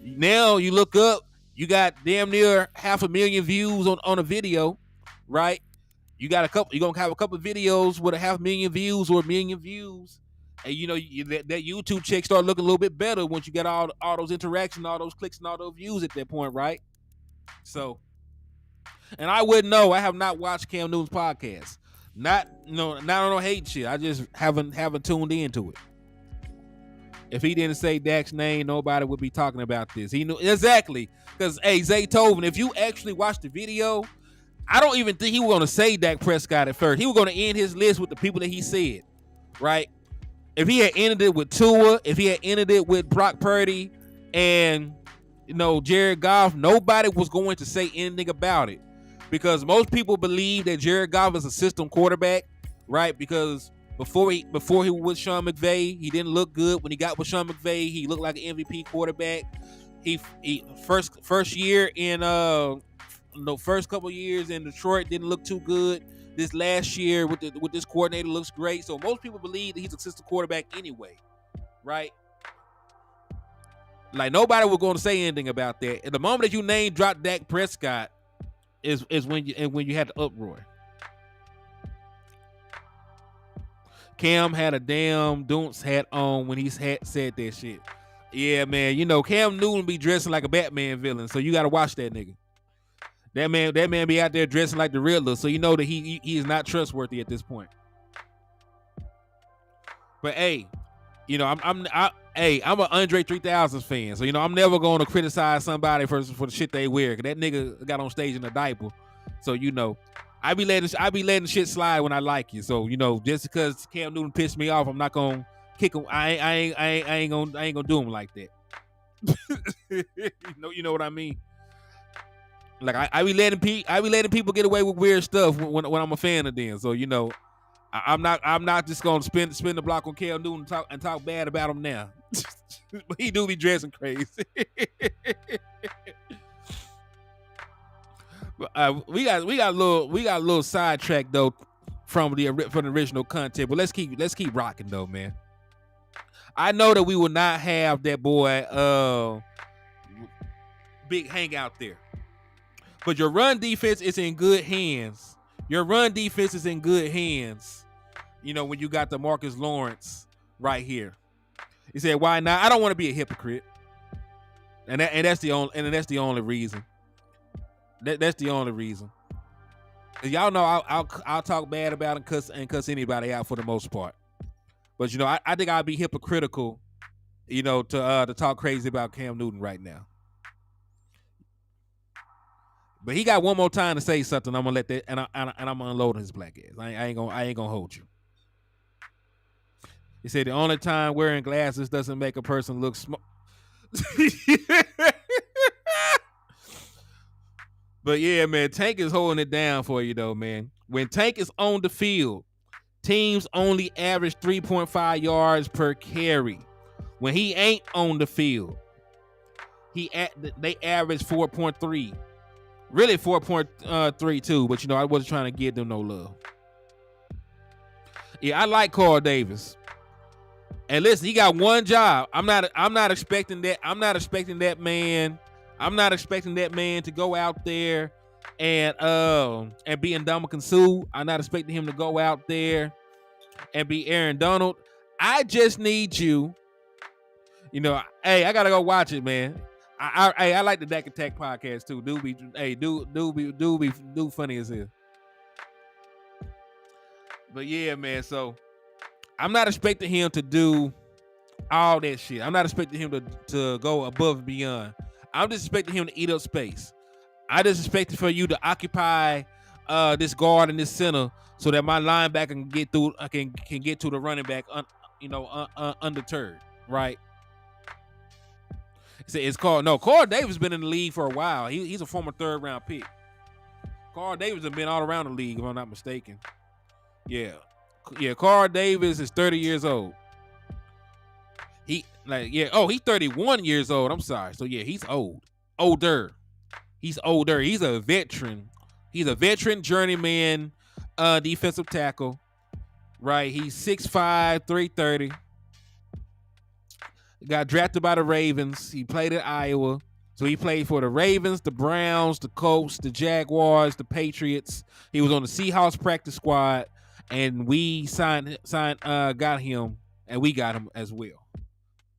Now you look up, you got damn near 500,000 views on a video, right? You're gonna have a couple of videos with 500,000 views or 1 million views, and that YouTube check start looking a little bit better once you get all those interactions, all those clicks, and all those views at that point, right? So, and I wouldn't know. I have not watched Cam Newton's podcast. Not on no hate shit. I just haven't tuned into it. If he didn't say Dak's name, nobody would be talking about this. He knew exactly. Because, hey, Zaytoven, if you actually watch the video, I don't even think he was going to say Dak Prescott at first. He was going to end his list with the people that he said, right? If he had ended it with Tua, if he had ended it with Brock Purdy and, Jared Goff, nobody was going to say anything about it. Because most people believe that Jared Goff is a system quarterback, right? Because before he was with Sean McVay, he didn't look good. When he got with Sean McVay, he looked like an MVP quarterback. He first year in first couple years in Detroit didn't look too good. This last year with this coordinator looks great. So most people believe that he's a system quarterback anyway, right? Like nobody was going to say anything about that. At the moment that you name drop Dak Prescott is when you had the uproar. Cam had a damn Dunce hat on when he said that shit. Yeah, man. Cam Newton be dressing like a Batman villain, so you got to watch that nigga. That man be out there dressing like the Riddler, so you know that he is not trustworthy at this point. But hey, I'm an Andre 3000 fan, so I'm never going to criticize somebody for the shit they wear. Cause that nigga got on stage in a diaper, so I be letting shit slide when I like you. So just because Cam Newton pissed me off, I'm not gonna kick him. I ain't gonna do him like that. You know what I mean? Like I be letting people get away with weird stuff when I'm a fan of them. So I'm not just gonna spin the block on Cam Newton and talk bad about him now. But he do be dressing crazy. We got a little sidetrack though from the original content, but let's keep rocking though, man. I know that we will not have that boy Big Hank out there, but your run defense is in good hands. When you got the Marcus Lawrence right here. He said, "Why not? I don't want to be a hypocrite," and that's the only reason. That's the only reason. Y'all know I'll talk bad about and cuss anybody out for the most part. But I think I'd be hypocritical, to talk crazy about Cam Newton right now. But he got one more time to say something. I'm gonna let that, and I'm gonna unload his black ass. I ain't gonna hold you. He said the only time wearing glasses doesn't make a person look smart. But yeah, man, Tank is holding it down for you though, man. When Tank is on the field, teams only average 3.5 yards per carry. When he ain't on the field, they average 4.3. Really 4.32, but I wasn't trying to give them no love. Yeah, I like Carl Davis. And listen, he got one job. I'm not expecting that. I'm not expecting that man to go out there and be Ndamukong Suh. I'm not expecting him to go out there and be Aaron Donald. I just need you. Hey, I gotta go watch it, man. I like the Dak Attack podcast too. Dude be funny as hell. But yeah, man. So I'm not expecting him to do all that shit. I'm not expecting him to go above and beyond. I'm just expecting him to eat up space. I just expected for you to occupy this guard and this center so that my linebacker can get through. Can get to the running back, undeterred, right? It's called no. Carl Davis been in the league for a while. He's a former 3rd round pick. Carl Davis has been all around the league, if I'm not mistaken. Yeah. Carl Davis is 30 years old. He's 31 years old. I'm sorry. So yeah, he's older. He's older. He's a veteran. He's a veteran journeyman defensive tackle. Right. He's 6'5", 330. Got drafted by the Ravens. He played at Iowa. So he played for the Ravens, the Browns, the Colts, the Jaguars, the Patriots. He was on the Seahawks practice squad, and we got him, and we got him as well.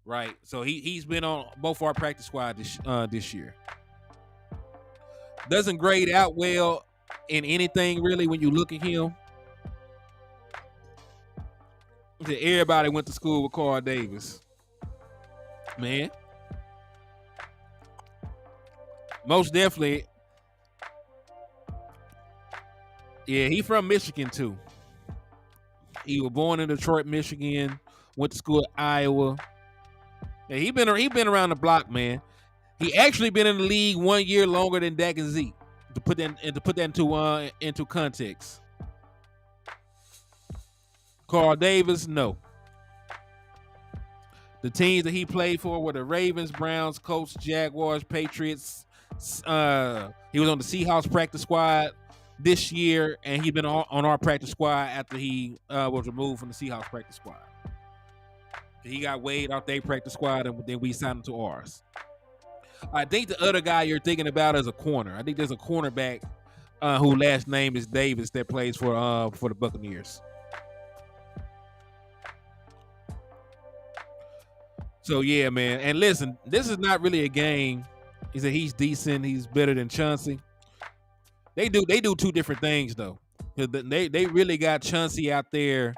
Right. So he's been on both our practice squad this year. Doesn't grade out well in anything really when you look at him. Everybody went to school with Carl Davis. man. Most definitely. Yeah, he from Michigan too. He was born in Detroit, Michigan. Went to school at Iowa. Yeah, he been around the block, man. He actually been in the league 1 year longer than Dak and Zeke. To put that into context. Carl Davis, no. The teams that he played for were the Ravens, Browns, Colts, Jaguars, Patriots. He was on the Seahawks practice squad this year, and he's been on our practice squad after he was removed from the Seahawks practice squad. He got waived out their practice squad, and then we signed him to ours. I think the other guy you're thinking about is a corner. I think there's a cornerback who last name is Davis that plays for the Buccaneers. So yeah, man. And listen, this is not really a game. He said he's decent. He's better than Chauncey. They do two different things though. They really got Chauncey out there.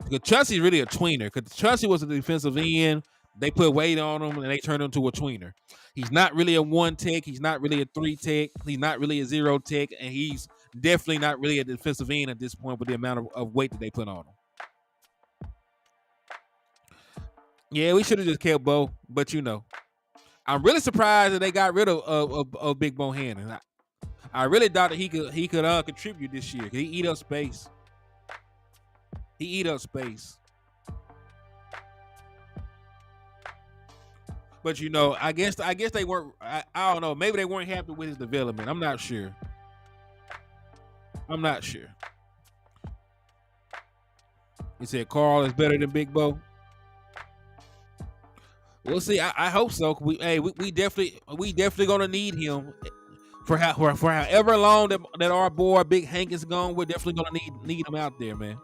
Because Chauncey's really a tweener. Because Chauncey was a defensive end. They put weight on him and they turned him into a tweener. He's not really a one tech. He's not really a three tech. He's not really a zero tech. And he's definitely not really a defensive end at this point with the amount of weight that they put on him. Yeah, we should have just kept Bo. But I'm really surprised that they got rid of Big Bo Hannon. I really thought that he could contribute this year. He eat up space. But I guess they weren't. I don't know. Maybe they weren't happy with his development. I'm not sure. He said Carl is better than Big Bo. We'll see. I hope so. We definitely gonna need him for however long that our boy Big Hank is gone. We're definitely gonna need him out there, man.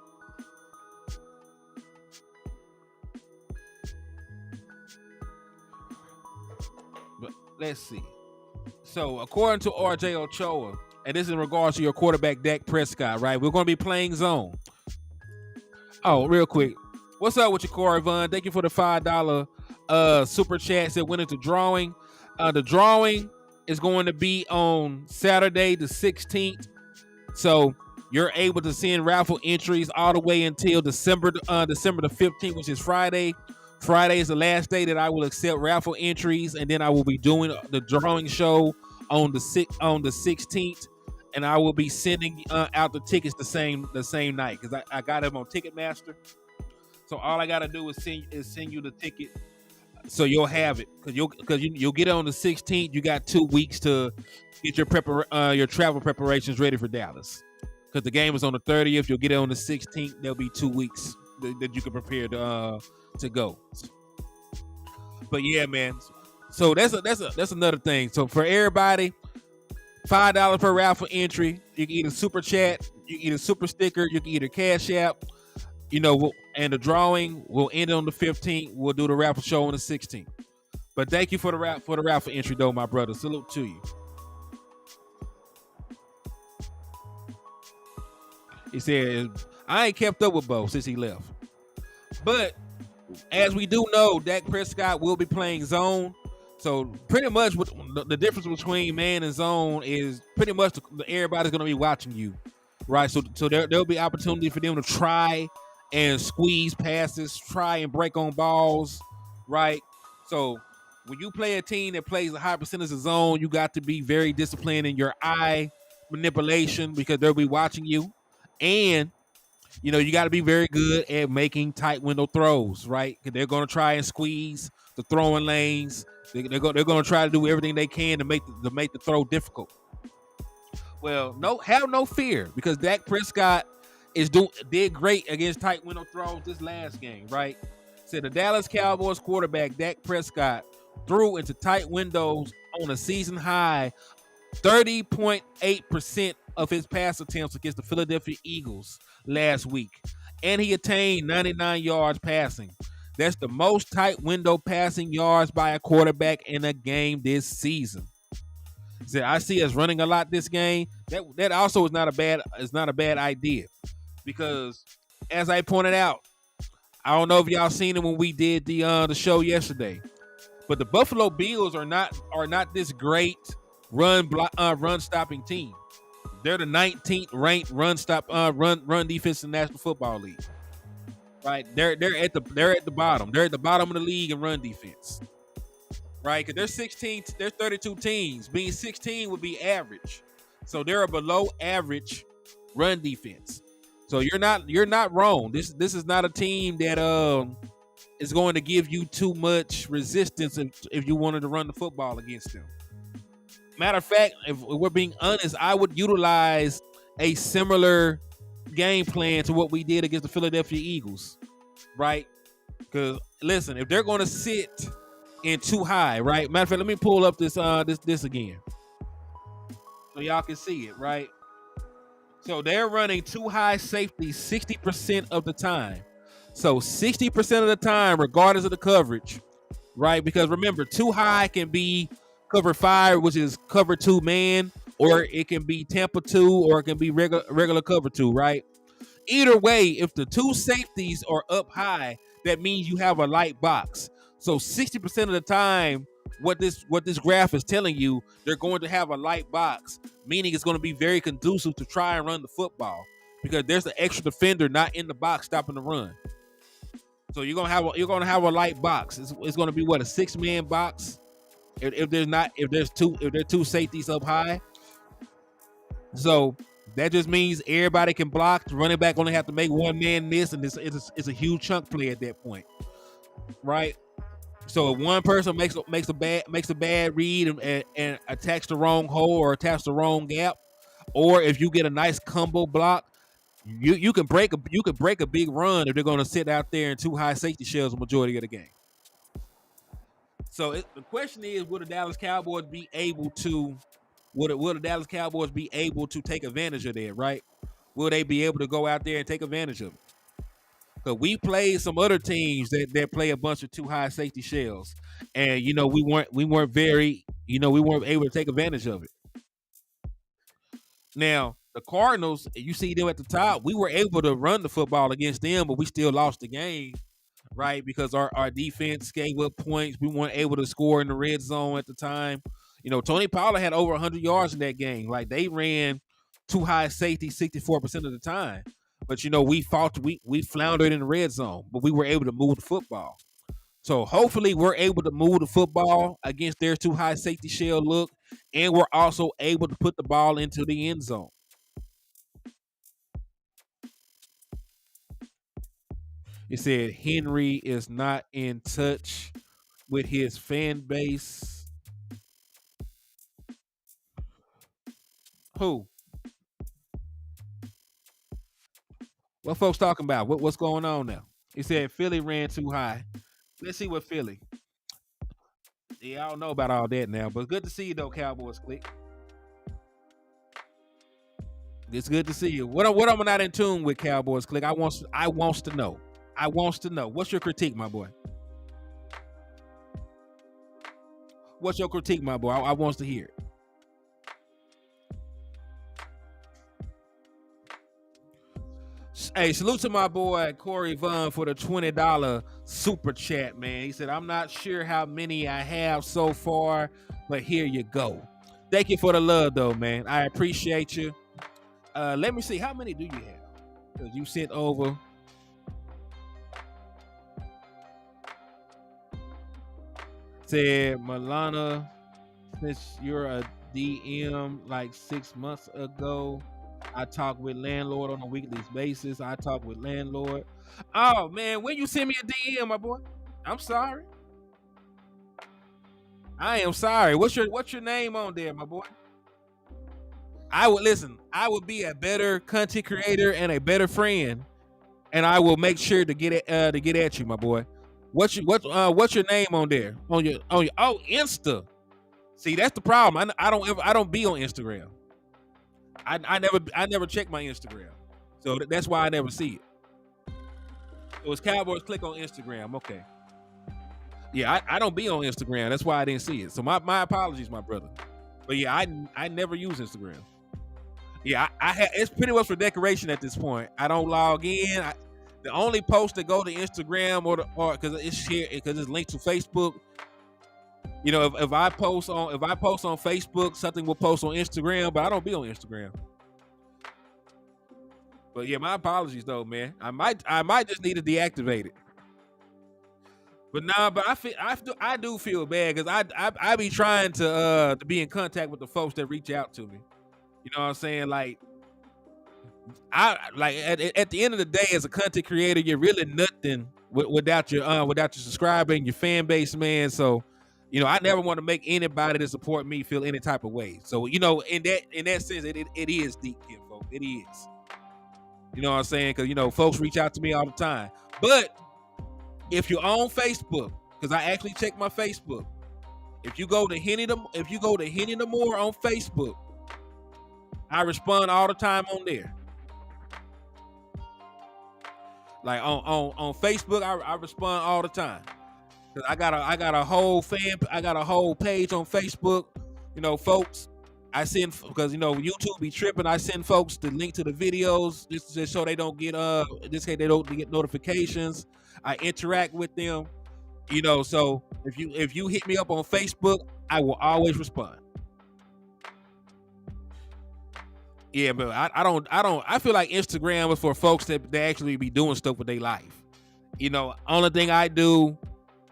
But let's see. So according to RJ Ochoa, and this is in regards to your quarterback Dak Prescott, right? We're gonna be playing zone. Oh, real quick. What's up with you, Corey Vaughn? Thank you for the $5 super chats that went into drawing. The drawing is going to be on Saturday the 16th. So you're able to send raffle entries all the way until December the 15th, which is Friday. Friday is the last day that I will accept raffle entries, and then I will be doing the drawing show on the 16th, and I will be sending out the tickets the same night because I got them on Ticketmaster. So all I gotta do is send you the ticket, so you'll have it because you'll get it on the 16th. You got 2 weeks to get your travel preparations ready for Dallas because the game is on the 30th. You'll get it on the 16th. There'll be 2 weeks that you can prepare to go. But yeah, man. So that's another thing. So for everybody, $5 per raffle entry. You can either super chat, you can either super sticker, you can either cash app. And the drawing will end on the 15th. We'll do the raffle show on the 16th. But thank you for the raffle entry, though, my brother. Salute to you. He said, I ain't kept up with Bo since he left. But as we do know, Dak Prescott will be playing zone. So pretty much the difference between man and zone is pretty much everybody's going to be watching you, right? So there'll be opportunity for them to try and squeeze passes, try and break on balls, right? So when you play a team that plays a high percentage of zone, you got to be very disciplined in your eye manipulation because they'll be watching you. And, you got to be very good at making tight window throws, right? Because they're going to try and squeeze the throwing lanes. They're going to try to do everything they can to make the throw difficult. Well, have no fear because Dak Prescott did great against tight window throws this last game, right? Said the Dallas Cowboys quarterback Dak Prescott threw into tight windows on a season high 30.8% of his pass attempts against the Philadelphia Eagles last week, and he attained 99 yards passing. That's the most tight window passing yards by a quarterback in a game this season. He said, I see us running a lot this game. That also is not a bad idea. Because as I pointed out, I don't know if y'all seen it when we did the show yesterday. But the Buffalo Bills are not this great run stopping team. They're the 19th ranked run defense in the National Football League. Right? They're at the bottom. They're at the bottom of the league in run defense. Right? Because there's 16, there's 32 teams. Being 16 would be average. So they're a below average run defense. So you're not wrong. This is not a team that is going to give you too much resistance if you wanted to run the football against them. Matter of fact, if we're being honest, I would utilize a similar game plan to what we did against the Philadelphia Eagles, right? Because listen, if they're going to sit in too high, right? Matter of fact, let me pull up this again so y'all can see it, right? So they're running too high safety 60% of the time. So 60% of the time, regardless of the coverage, right? Because remember, too high can be cover 5, which is cover 2 man, or it can be Tampa 2, or it can be regular cover 2, right? Either way, if the two safeties are up high, that means you have a light box. So 60% of the time, what this graph is telling you, they're going to have a light box, meaning it's going to be very conducive to try and run the football because there's an extra defender not in the box stopping the run. So you're gonna have a light box. It's gonna be what, a 6-man box if there's two safeties up high. So that just means everybody can block. The running back only have to make one man miss, and it's a huge chunk play at that point, right? So if one person makes a bad read and attacks the wrong hole or attacks the wrong gap, or if you get a nice combo block, you can break a big run if they're going to sit out there in too high safety shells the majority of the game. So the question is, will the Dallas Cowboys be able to take advantage of that, right? Will they be able to go out there and take advantage of it? Because we played some other teams that play a bunch of too high safety shells, and we weren't able to take advantage of it. Now the Cardinals, you see them at the top. We were able to run the football against them, but we still lost the game, right? Because our defense gave up points. We weren't able to score in the red zone at the time. Tony Pollard had over 100 yards in that game. Like, they ran too high safety 64% of the time. But we floundered in the red zone, but we were able to move the football. So hopefully we're able to move the football against their too high safety shell look, and we're also able to put the ball into the end zone. It said Henry is not in touch with his fan base. Who? What folks talking about? What's going on now? He said Philly ran too high. Let's see what Philly. Yeah, I don't know about all that now, but good to see you though, Cowboys Click. It's good to see you. What am I not in tune with, Cowboys Click? I wants to know. I wants to know. What's your critique, my boy? What's your critique, my boy? I wants to hear it. Hey, salute to my boy Corey Vaughn for the $20 super chat, man. He said, I'm not sure how many I have so far, but here you go. Thank you for the love, though, man. I appreciate you. Let me see. How many do you have? Because you sent over. Said, Milana, since you're a DM like 6 months ago, I talk with landlord on a weekly basis. I talk with landlord. Oh man, when you send me a DM, my boy? I'm sorry. I am sorry. What's your name on there, my boy? I would be a better content creator and a better friend, and I will make sure to get at you, my boy. What's your name on there? On your Insta. See, that's the problem. I don't be on Instagram. I never check my Instagram, so that's why I never see it. It was Cowboys Click on Instagram. Okay, yeah, I don't be on Instagram. That's why I didn't see it. So my apologies, my brother. But yeah, I never use Instagram. Yeah, it's pretty much for decoration at this point. I don't log in. The only posts that go to Instagram or because it's linked to Facebook You know, if I post on Facebook, something will post on Instagram, but I don't be on Instagram. But yeah, my apologies though, man. I might just need to deactivate it. But nah, but I do feel bad because I be trying to be in contact with the folks that reach out to me. You know what I'm saying? Like I like at the end of the day, as a content creator, you're really nothing without your subscriber and your fan base, man. So, you know, I never want to make anybody that support me feel any type of way. So, you know, in that sense, it is deep, kinfolk. It is. You know what I'm saying? Because you know, folks reach out to me all the time. But if you're on Facebook, because I actually check my Facebook. If you go to Henny the More on Facebook, I respond all the time on there. Like on Facebook, I respond all the time. Cause I got a whole page on Facebook. You know, folks, I send because you know YouTube be tripping. I send folks the link to the videos just so they don't get this case they don't get notifications. I interact with them. You know, so if you hit me up on Facebook, I will always respond. Yeah, but I feel like Instagram is for folks that they actually be doing stuff with their life. You know, only thing I do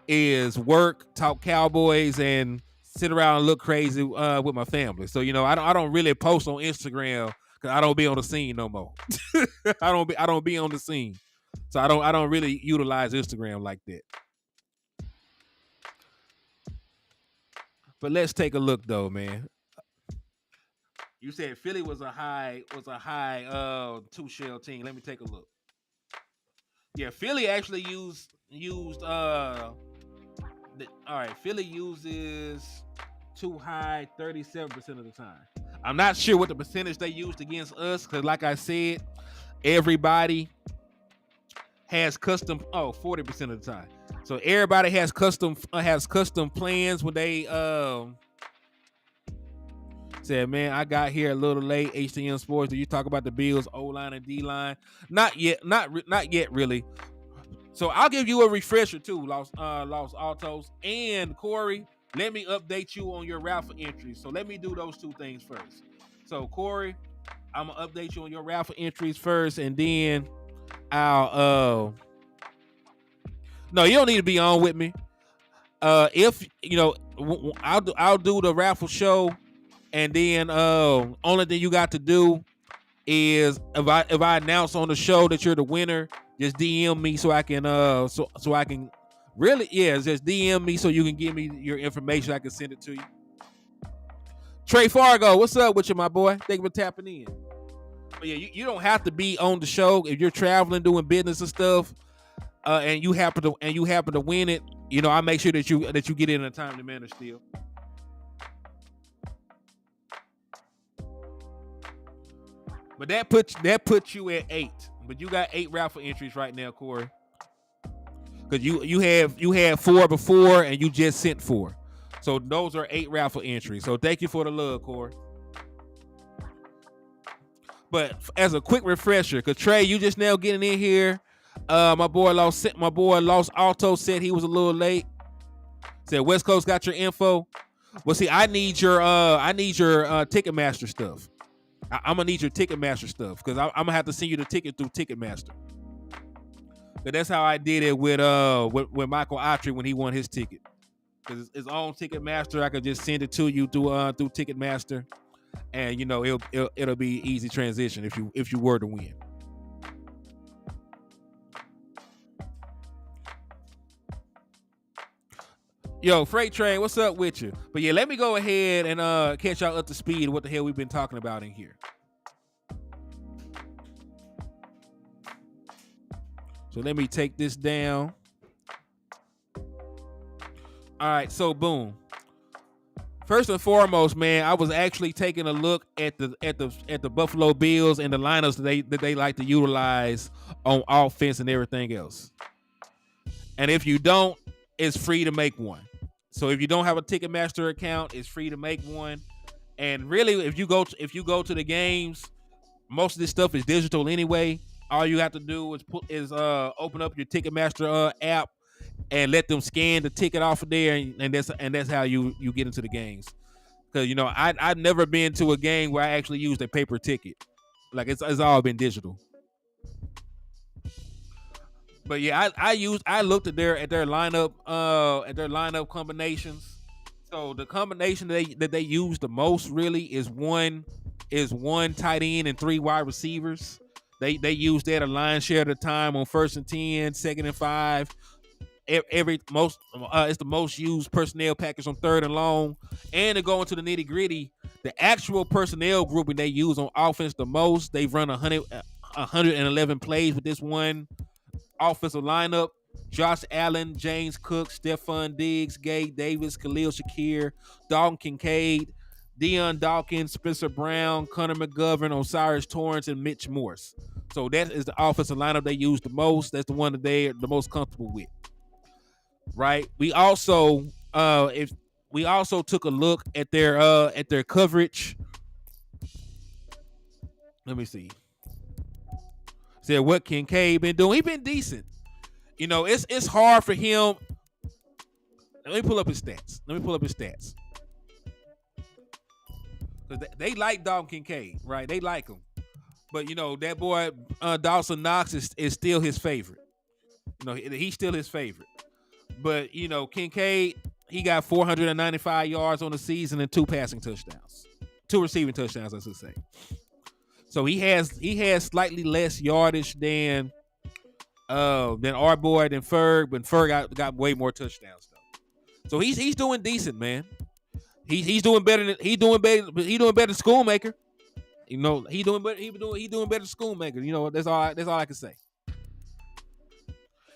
is work, talk Cowboys, and sit around and look crazy with my family. So you know, I don't really post on Instagram because I don't be on the scene no more. I don't be on the scene, so I don't really utilize Instagram like that. But let's take a look though, man. You said Philly was a high two shell team. Let me take a look. Yeah, Philly actually used all right, Philly uses too high 37% of the time. I'm not sure what the percentage they used against us because, like I said, everybody has custom 40% of the time. So everybody has custom plans when they said, man, I got here a little late. HTM Sports. Do you talk about the Bills O line and D line? Not yet, not yet, really. So I'll give you a refresher too, Los Altos and Corey. Let me update you on your raffle entries. So let me do those two things first. So Corey, I'm gonna update you on your raffle entries first, and then I'll no, you don't need to be on with me. If you know, I'll do the raffle show, and then only thing you got to do is if I announce on the show that you're the winner, just DM me so I can so I can really just DM me so you can give me your information. I can send it to you. Trey Fargo, what's up with you, my boy? Thank you for tapping in. But yeah, you don't have to be on the show if you're traveling, doing business and stuff, and you happen to win it. You know, I make sure that you get in a timely manner still. But that puts you at 8. But you got 8 raffle entries right now, Corey. Because you had 4 before and you just sent 4. So those are 8 raffle entries. So thank you for the love, Corey. But as a quick refresher, because Trey, you just now getting in here. My boy Lost Alto said he was a little late. Said West Coast got your info. Well, see, I need your Ticketmaster stuff. I'm gonna need your Ticketmaster stuff because I'm gonna have to send you the ticket through Ticketmaster. But that's how I did it with Michael Autry when he won his ticket. Because it's on Ticketmaster, I could just send it to you through Ticketmaster, and you know it'll be easy transition if you were to win. Yo, Freight Train, what's up with you? But yeah, let me go ahead and catch y'all up to speed what the hell we've been talking about in here. So let me take this down. All right, so boom. First and foremost, man, I was actually taking a look at the Buffalo Bills and the lineups that they like to utilize on offense and everything else. And if you don't, it's free to make one. So if you don't have a Ticketmaster account, it's free to make one. And really, if you go to the games, most of this stuff is digital anyway. All you have to do is open up your Ticketmaster app and let them scan the ticket off of there, and that's how you get into the games. Because I've never been to a game where I actually used a paper ticket. Like it's all been digital. But yeah, I looked at their lineup combinations. So the combination that they use the most really is one tight end and three wide receivers. They use that a line share of the time on 1st and 10, 2nd and 5. Every most It's the most used personnel package on 3rd and long. And to go into the nitty gritty, the actual personnel grouping they use on offense the most. They've run 111 plays with this one offensive lineup. Josh Allen, James Cook, Stephon Diggs, Gabe Davis, Khalil Shakir, Dalton Kincaid, Deion Dawkins, Spencer Brown, Connor McGovern, Osiris Torrance, and Mitch Morse. So that is the offensive lineup they use the most. That's the one that they're the most comfortable with. Right. If we also took a look at their coverage. Let me see. Said what Kincaid been doing. He been decent. It's hard for him. Let me pull up his stats. Because they like Dalton Kincaid, right? They like him. But, that boy Dawson Knox is still his favorite. He's still his favorite. But, Kincaid, he got 495 yards on the season and 2 passing touchdowns. 2 receiving touchdowns, I should say. So he has slightly less yardage than our boy, than Ferg, but Ferg got way more touchdowns though. So he's doing decent, man. He's doing better than Schoolmaker. He's doing better than Schoolmaker. That's all I can say.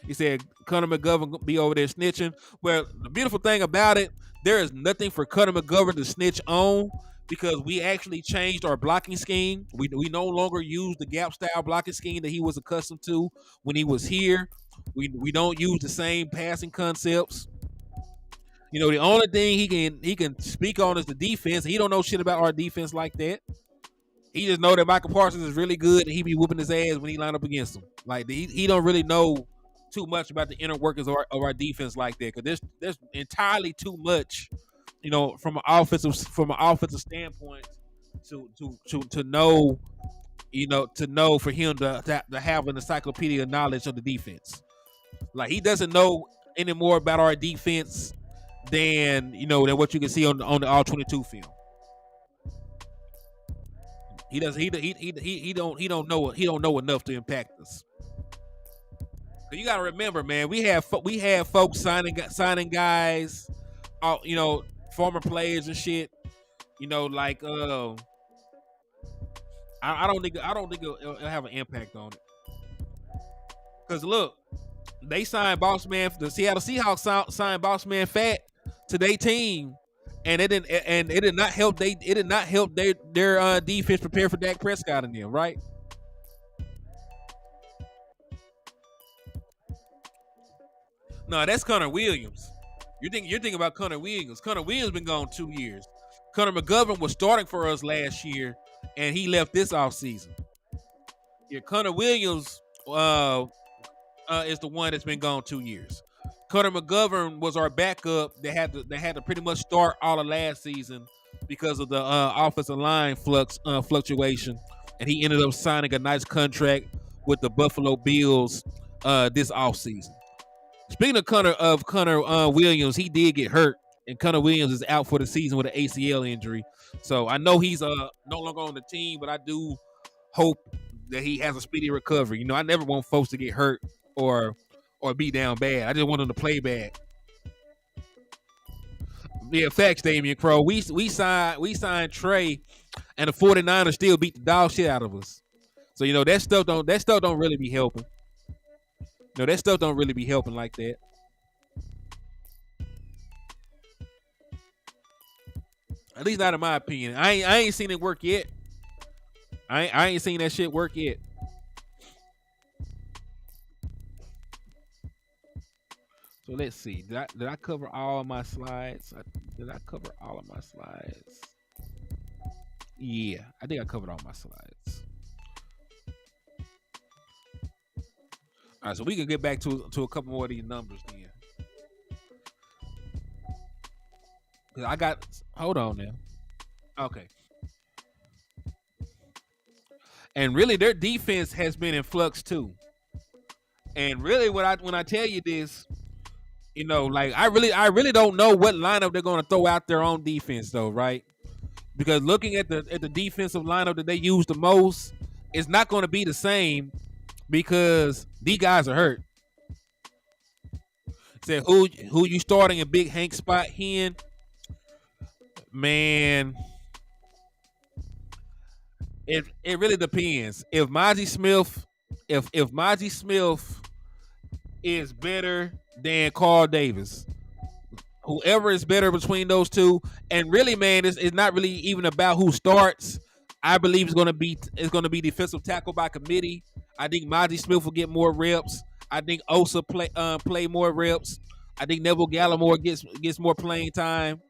He said Connor McGovern be over there snitching. Well, the beautiful thing about it, there is nothing for Connor McGovern to snitch on because we actually changed our blocking scheme. We no longer use the gap style blocking scheme that he was accustomed to when he was here. We don't use the same passing concepts. The only thing he can speak on is the defense. He don't know shit about our defense like that. He just know that Michael Parsons is really good and he be whooping his ass when he line up against him. Like he don't really know too much about the inner workings of our defense like that, because there's entirely too much, from an offensive standpoint to know, for him to have an encyclopedia knowledge of the defense. Like he doesn't know any more about our defense than what you can see on the all 22 film. He don't know enough to impact us. You gotta remember, man. We have folks signing guys, former players and shit. Like I don't think it'll have an impact on it. Cause look, they signed Boss Man. The Seattle Seahawks signed Boss Man Fat to their team, and it did not help their defense prepare for Dak Prescott and them, right? No, that's Connor Williams. You're thinking about Connor Williams. Connor Williams been gone 2 years. Connor McGovern was starting for us last year, and he left this offseason. Yeah, Connor Williams is the one that's been gone 2 years. Connor McGovern was our backup that had to pretty much start all of last season because of the offensive line fluctuation, and he ended up signing a nice contract with the Buffalo Bills this offseason. Speaking of Connor Williams, he did get hurt, and Connor Williams is out for the season with an ACL injury. So I know he's no longer on the team, but I do hope that he has a speedy recovery. I never want folks to get hurt or be down bad. I just want them to play bad. Yeah, facts, Damian Crow. We signed Trey, and the 49ers still beat the dog shit out of us. So that stuff don't really be helping. No, that stuff don't really be helping like that. At least not in my opinion. I ain't seen it work yet. I ain't seen that shit work yet. So let's see. Did I cover all of my slides? Did I cover all of my slides? Yeah, I think I covered all my slides. All right, so we can get back to a couple more of these numbers then. I got. Hold on now. Okay. And really, their defense has been in flux too. And really, when I tell you this, like I really don't know what lineup they're going to throw out there on defense though, right? Because looking at the defensive lineup that they use the most, it's not going to be the same because these guys are hurt. Said who you starting in Big Hank spot hen? Man, it really depends. If Mozzie Smith is better than Carl Davis, whoever is better between those two, and really, man, it's not really even about who starts. I believe it's gonna be defensive tackle by committee. I think Mozzie Smith will get more reps. I think Osa play more reps. I think Neville Gallimore gets more playing time.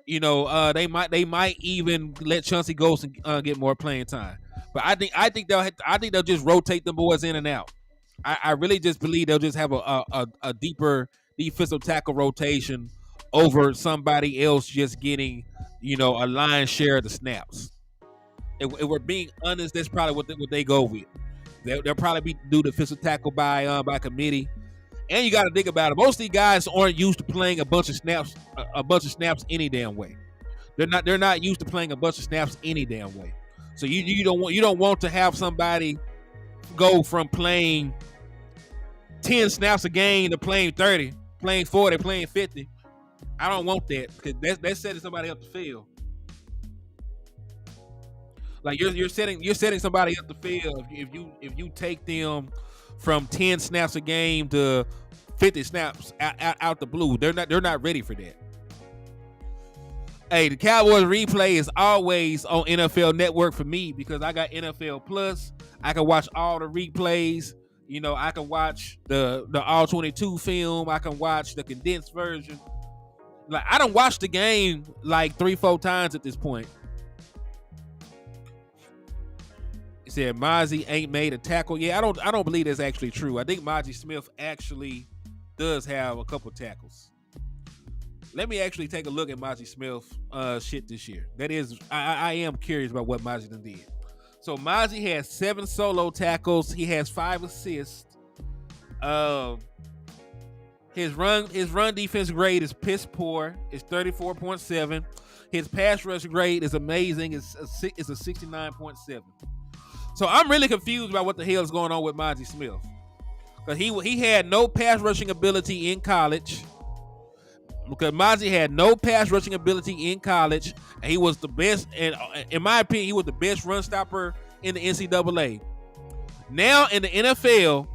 They might even let Chauncey Golston get more playing time. But I think they'll just rotate them boys in and out. I really just believe they'll just have a deeper defensive tackle rotation over somebody else just getting a lion's share of the snaps. If we're being honest, that's probably what they go with. They'll probably do defensive tackle by committee. And you got to think about it. Most of these guys aren't used to playing a bunch of snaps any damn way. They're not used to playing a bunch of snaps any damn way. So you don't want to have somebody go from playing 10 snaps a game to playing 30, playing 40, playing 50. I don't want that because that's setting somebody up the field. Like you're setting somebody up the field if you take them from 10 snaps a game to 50 snaps out the blue. They're not ready for that. Hey, the Cowboys replay is always on NFL Network for me because I got NFL Plus. I can watch all the replays. I can watch the all 22 film. I can watch the condensed version. Like I don't watch the game like 3-4 times at this point. He said Mozzie ain't made a tackle. Yeah, I don't believe that's actually true. I think Mozzie Smith actually does have a couple tackles. Let me actually take a look at Mozzie Smith shit this year. That is, I am curious about what Mozzie did. So Mozzie has 7 solo tackles. He has 5 assists. His run defense grade is piss poor. It's 34.7. His pass rush grade is amazing. It's a 69.7. So I'm really confused about what the hell is going on with Mozzie Smith. Because he had no pass rushing ability in college. Because Mozzie had no pass rushing ability in college, and he was the best. And in my opinion, he was the best run stopper in the NCAA. Now in the NFL,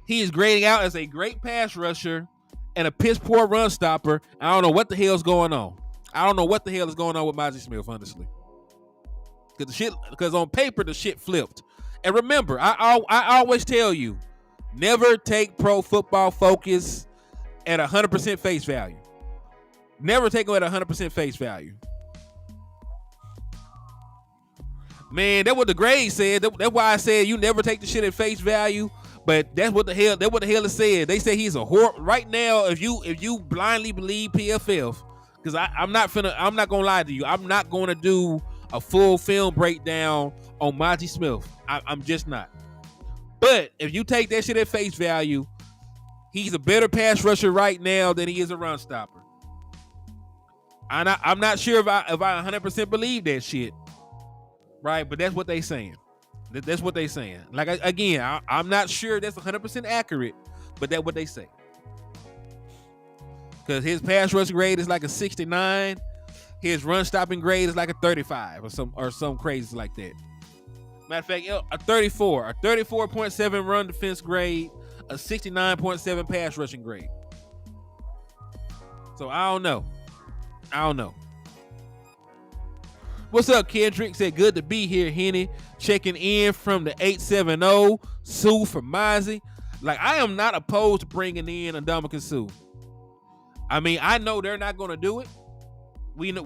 he is grading out as a great pass rusher and a piss poor run stopper. I don't know what the hell is going on. I don't know what the hell is going on with Mozzie Smith, honestly. Because on paper the shit flipped. And remember, I always tell you, never take Pro Football Focus at 100% face value. Never take them at 100% face value. Man, that's what the grade said. That's why I said you never take the shit at face value. But that's what the hell it said. They say he's a whore right now. If you blindly believe PFF, because I'm not gonna lie to you. I'm not gonna do a full film breakdown on Mozzie Smith. I'm just not. But if you take that shit at face value, he's a better pass rusher right now than he is a run stopper. I'm not sure if I 100% believe that shit, right? But that's what they saying. That's what they saying. Like again, I'm not sure that's 100% accurate, but that's what they say. Because his pass rush grade is like a 69, his run stopping grade is like a 35 or some crazy like that. Matter of fact, a 34.7 run defense grade, a 69.7 pass rushing grade. So I don't know. What's up, Kendrick? Said good to be here, Henny. Checking in from the 870. Sue for Mozzie. Like, I am not opposed to bringing in Ndamukong Suh. I mean, I know they're not going to do it. We know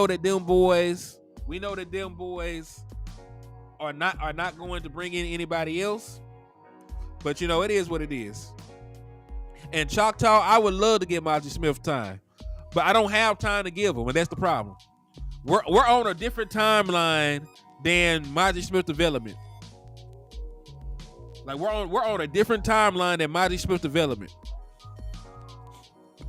that them boys are not going to bring in anybody else. But it is what it is. And Choctaw, I would love to give Mozzie Smith time. but I don't have time to give him, and that's the problem. We're on a different timeline than Maji Smith development. Like we're on a different timeline than Maji Smith development.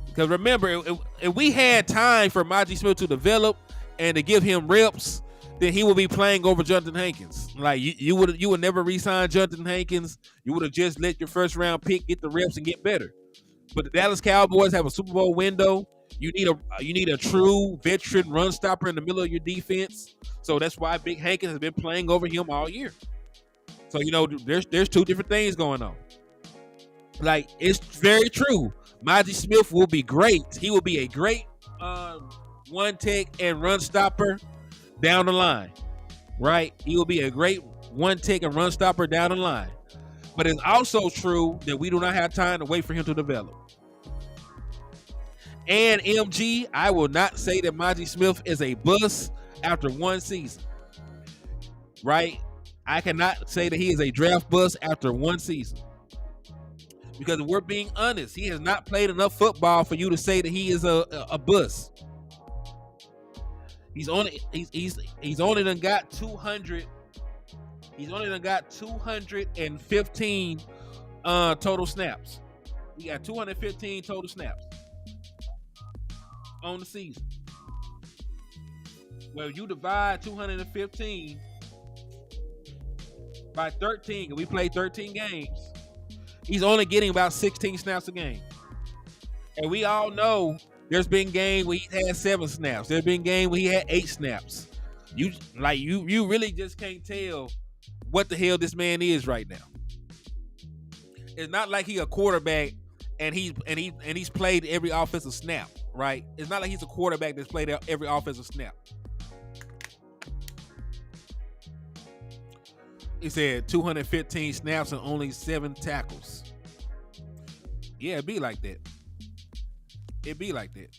Because remember, if we had time for Maji Smith to develop and to give him reps, then he would be playing over Jonathan Hankins. Like you would never re-sign Jonathan Hankins. You would have just let your first round pick get the reps and get better. But the Dallas Cowboys have a Super Bowl window. You need a true veteran run stopper in the middle of your defense. So that's why Big Hankins has been playing over him all year. So there's two different things going on. Like it's very true. Maji Smith will be great. He will be a great one tech and run stopper down the line, right? He will be a great one tech and run stopper down the line. But it's also true that we do not have time to wait for him to develop. And MG, I will not say that Maji Smith is a bust after one season, right? I cannot say that he is a draft bust after one season. Because if we're being honest, he has not played enough football for you to say that he is a bust. He's only done got 200. He's only done got 215 total snaps. He got 215 total snaps on the season. Well, you divide 215 by 13, and we played 13 games. He's only getting about 16 snaps a game. And we all know there's been games where he had 7 snaps. There's been games where he had 8 snaps. You really just can't tell what the hell this man is right now. It's not like he a quarterback and he's played every offensive snap, right? It's not like he's a quarterback that's played every offensive snap. He said 215 snaps and only 7 tackles. Yeah, it'd be like that. It'd be like that.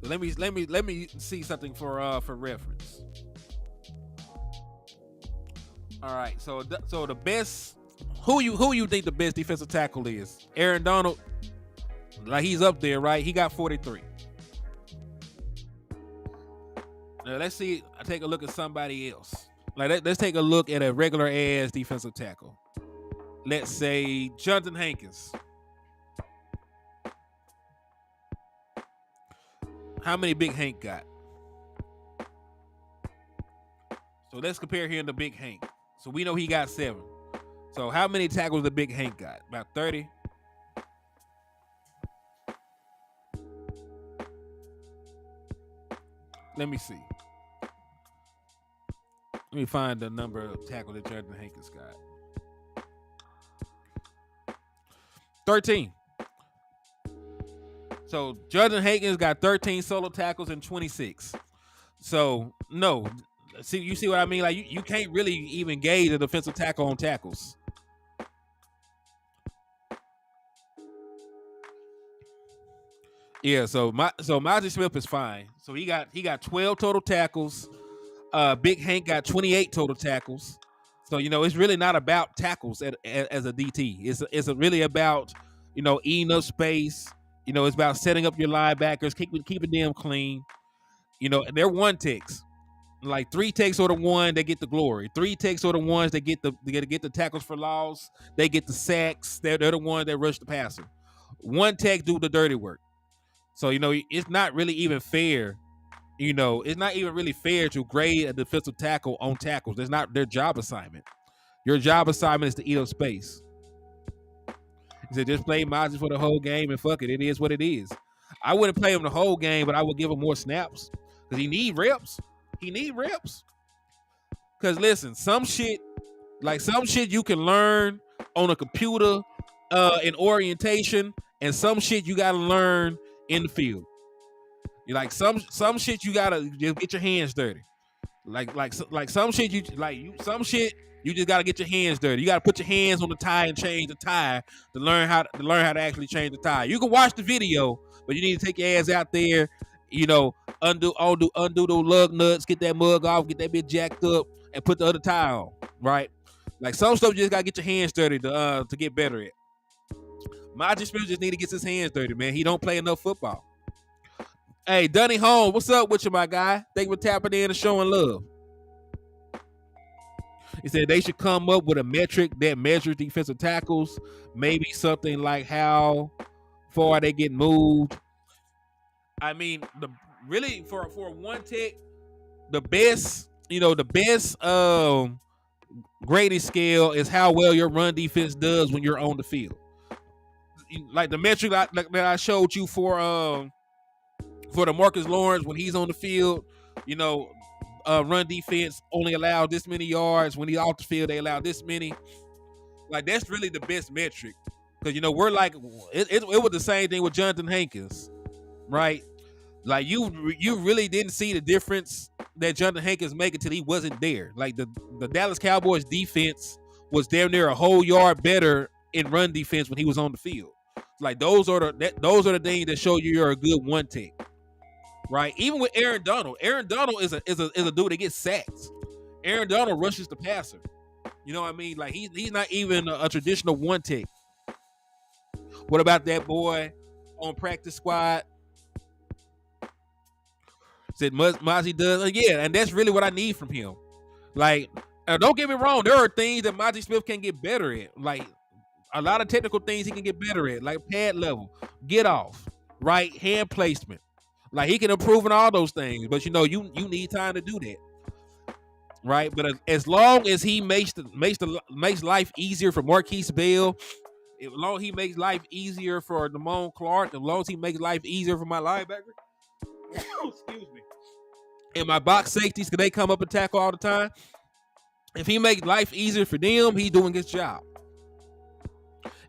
So let me see something for reference. All right, so the best, who you think the best defensive tackle is? Aaron Donald, like he's up there, right? He got 43. Now let's see. I take a look at somebody else. Like let's take a look at a regular ass defensive tackle. Let's say Jonathan Hankins. How many Big Hank got? So let's compare him to Big Hank. So we know he got 7. So how many tackles did Big Hank got? About 30. Let me see. Let me find the number of tackles that Jonathan Hankins got. 13. So Jonathan Hankins got 13 solo tackles and 26. So no. You see what I mean? Like you can't really even gauge a defensive tackle on tackles. Yeah, so Maji Smith is fine. So he got 12 total tackles. Big Hank got 28 total tackles. So it's really not about tackles as a DT. It's really about eating up space. It's about setting up your linebackers, keeping them clean. They're one techs. Like 3 techs are the one that get the glory. 3 techs are the ones that get the tackles for loss. They get the sacks. They're the ones that rush the passer. 1 tech do the dirty work. So it's not really even fair. It's not even really fair to grade a defensive tackle on tackles. That's not their job assignment. Your job assignment is to eat up space. He said just play Maji for the whole game and fuck it. It is what it is. I wouldn't play him the whole game, but I would give him more snaps because he need reps. He need reps. Because listen, some shit you can learn on a computer in orientation, and some shit you gotta learn in the field. You like some shit you gotta just get your hands dirty. Like some shit you just gotta get your hands dirty. You gotta put your hands on the tie and change the tie to learn how to actually change the tie. You can watch the video, but you need to take your ass out there. Undo the lug nuts, get that mug off, get that bit jacked up, and put the other tie on. Right? Like some stuff you just gotta get your hands dirty to get better at. Maji Smith just need to get his hands dirty, man. He don't play enough football. Hey, Dunny Holmes, what's up with you, my guy? Thank you for tapping in and showing love. He said they should come up with a metric that measures defensive tackles, maybe something like how far they get moved. I mean, really for one tech, the best grading scale is how well your run defense does when you're on the field. Like the metric that I showed you for the Marcus Lawrence when he's on the field, run defense only allow this many yards. When he's off the field, they allow this many. Like that's really the best metric because we're like it was the same thing with Jonathan Hankins, right? Like you really didn't see the difference that Jonathan Hankins make until he wasn't there. Like the Dallas Cowboys defense was damn near a whole yard better in run defense when he was on the field. Like those are the things that show you're a good one tech. Right, even with Aaron Donald is a dude that gets sacks. Aaron Donald rushes the passer. You know what I mean? Like he's not even a traditional one tech. What about that boy on practice squad? Said Mazi does, yeah, and that's really what I need from him. Like, don't get me wrong, there are things that Mazi Smith can get better at. Like a lot of technical things he can get better at, like pad level, get off, right, hand placement. Like he can improve in all those things, but you need time to do that, right? But as long as he makes life easier for Marquise Bell, as long as he makes life easier for Damone Clark, as long as he makes life easier for my linebacker, excuse me, and my box safeties, because they come up and tackle all the time. If he makes life easier for them, he's doing his job.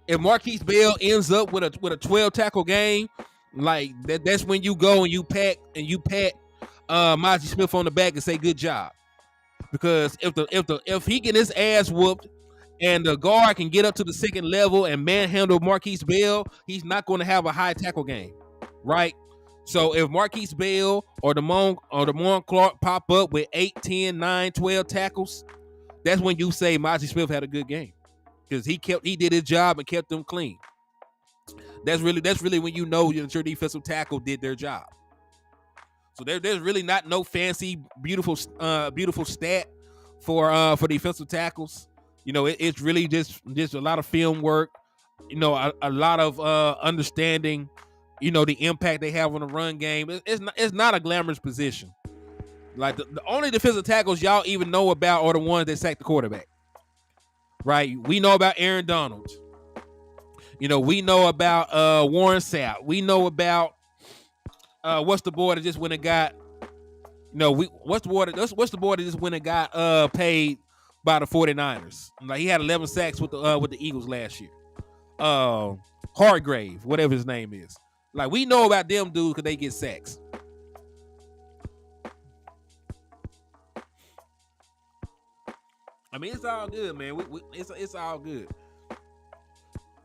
If Marquise Bell ends up with a 12 tackle game, like that's when you go and you pat Mazi Smith on the back and say good job. Because if he get his ass whooped and the guard can get up to the second level and manhandle Marquise Bell, he's not going to have a high tackle game, right? So if Marquise Bell or Damone Clark pop up with 8, 10, 9, 12 tackles, that's when you say Mazi Smith had a good game because he did his job and kept them clean. That's really when you know that your defensive tackle did their job. So there's really not no fancy beautiful stat for defensive tackles. It's really just a lot of film work. A lot of understanding. The impact they have on the run game. It's not a glamorous position. Like the only defensive tackles y'all even know about are the ones that sack the quarterback. Right? We know about Aaron Donald. We know about Warren Sapp. We know about what's the boy that just went and got. What's the boy that just went and got paid by the 49ers? Like he had 11 sacks with the Eagles last year. Hargrave, whatever his name is. Like we know about them dudes because they get sacks. I mean, it's all good, man. It's all good.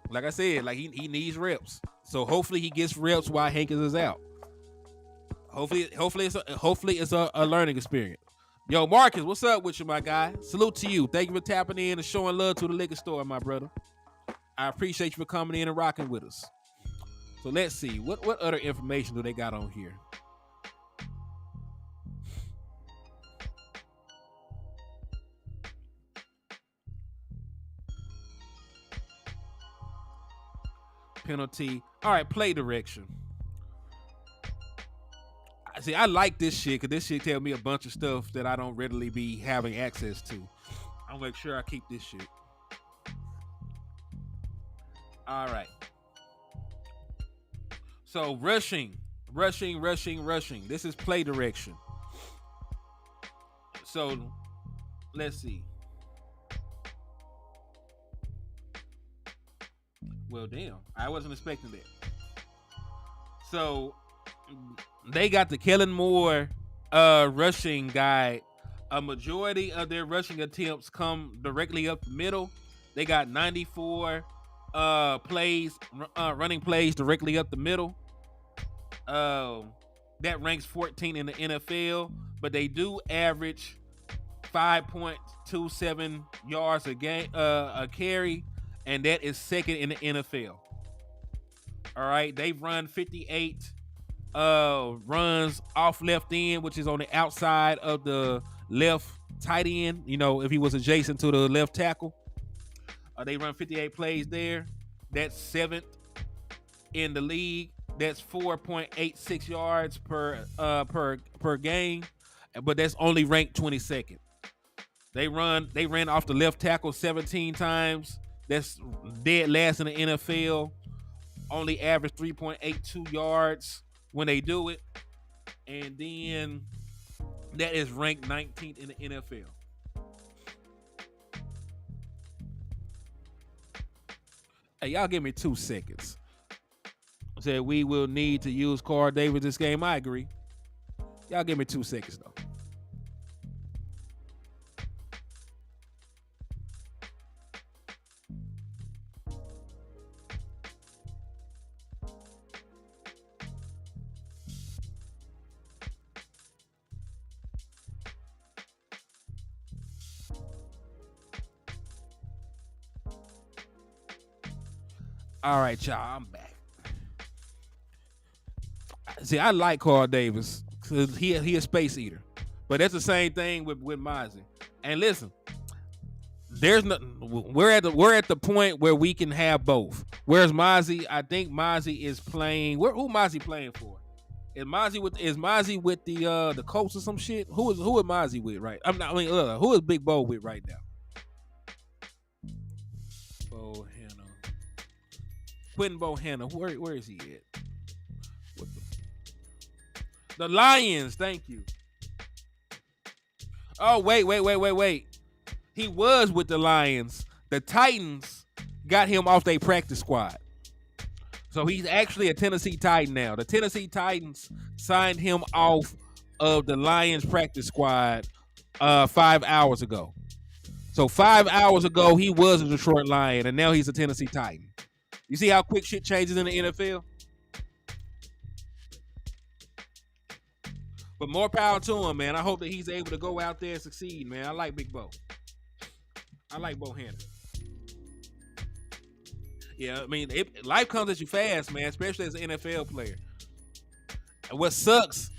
Like I said, like he needs reps. So hopefully he gets reps while Hankins is out. Hopefully it's a learning experience. Yo, Marcus, what's up with you, my guy? Salute to you. Thank you for tapping in and showing love to the liquor store, my brother. I appreciate you for coming in and rocking with us. So let's see. What other information do they got on here? Penalty. All right, play direction. See, I like this shit because this shit tell me a bunch of stuff that I don't readily be having access to. I'll make sure I keep this shit. All right. So rushing. This is play direction. So let's see. Well, damn. I wasn't expecting that. So they got the Kellen Moore rushing guide. A majority of their rushing attempts come directly up the middle. They got 94 running plays directly up the middle. That ranks 14 in the NFL, but they do average 5.27 yards a carry, and that is second in the NFL. All right, they've run 58 runs off left end, which is on the outside of the left tight end. You know, if he was adjacent to the left tackle, they run 58 plays there. That's seventh in the league. That's 4.86 yards per game, but that's only ranked 22nd. They ran off the left tackle 17 times. That's dead last in the NFL. Only average 3.82 yards when they do it. And then that is ranked 19th in the NFL. Hey, y'all give me 2 seconds. Said we will need to use Carl Davis this game. I agree. Y'all give me 2 seconds though. All right, y'all, I'm back. See, I like Carl Davis because he a space eater, but that's the same thing with Mozzie. And listen, there's nothing. We're at the point where we can have both. Whereas Mozzie, I think Mozzie is playing. Who Mozzie playing for? Is Mozzie with the Colts or some shit? Who is Mozzie with right? Who is Big Bo with right now? Quentin Bohanna. Where is he at? The Lions. Thank you. Oh, wait. He was with the Lions. The Titans got him off their practice squad. So he's actually a Tennessee Titan now. The Tennessee Titans signed him off of the Lions practice squad 5 hours ago. So 5 hours ago, he was a Detroit Lion, and now he's a Tennessee Titan. You see how quick shit changes in the NFL? But more power to him, man. I hope that he's able to go out there and succeed, man. I like Big Bo. I like Bohanna. Yeah, I mean, life comes at you fast, man, especially as an NFL player. And what sucks,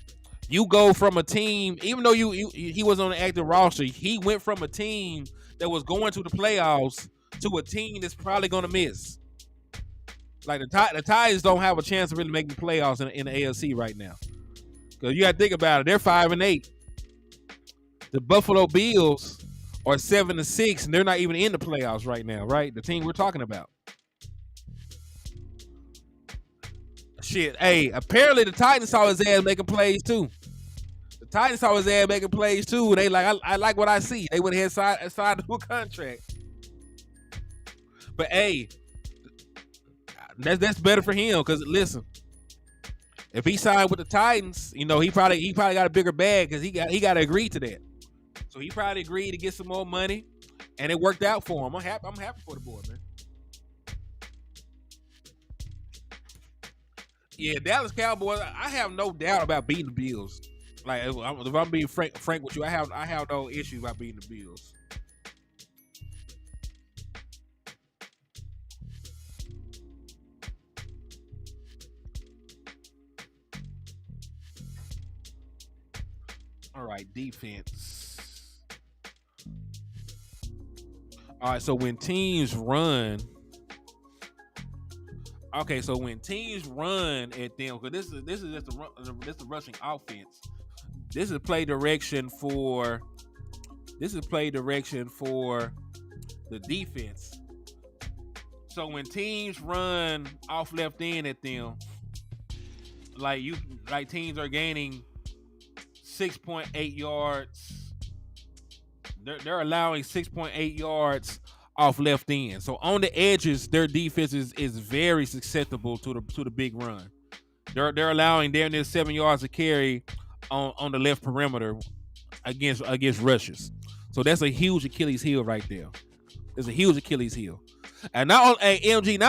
you go from a team, even though he was on the active roster, he went from a team that was going to the playoffs to a team that's probably going to miss. Like the Titans don't have a chance of really making the playoffs in the AFC right now. Because you got to think about it. They're 5-8. The Buffalo Bills are 7-6, and they're not even in the playoffs right now, right? The team we're talking about. Shit. Hey, apparently the Titans saw his ass making plays too. And they like, I like what I see. They went ahead and signed to a contract. But hey, that's better for him because listen, if he signed with the Titans, you know he probably got a bigger bag because he got to agree to that. So he probably agreed to get some more money, and it worked out for him. I'm happy for the boy, man. Yeah, Dallas Cowboys. I have no doubt about beating the Bills. Like if I'm being frank with you, I have no issue about beating the Bills. All right, defense. All right, so when teams run at them, because this is just the rushing offense. This is play direction for the defense. So when teams run off left end at them, like teams are gaining 6.8 yards. They're allowing 6.8 yards off left end. So on the edges, their defense is very susceptible to the big run. They're allowing damn near 7 yards of carry on the left perimeter against rushes. So that's a huge Achilles heel right there. It's a huge Achilles heel. And not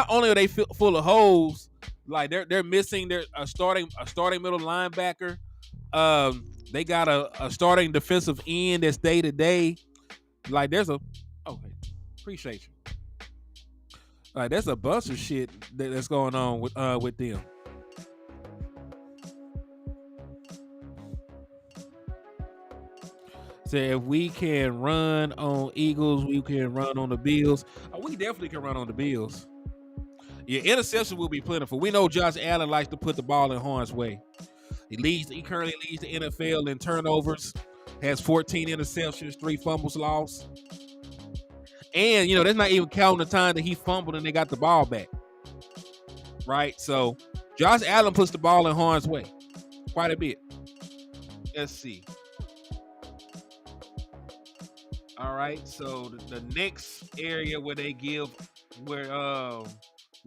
only are they full of holes, like they're missing their starting middle linebacker. They got a starting defensive end that's day to day. Like there's okay, appreciate you. Like that's a bunch of shit that's going on with them. So if we can run on Eagles, we can run on the Bills. We definitely can run on the Bills. Yeah, interception will be plentiful. We know Josh Allen likes to put the ball in harm's way. He currently leads the NFL in turnovers, has 14 interceptions, 3 fumbles lost. And, that's not even counting the time that he fumbled and they got the ball back. Right? So, Josh Allen puts the ball in harm's way quite a bit. Let's see. All right. So, the next area where they give, where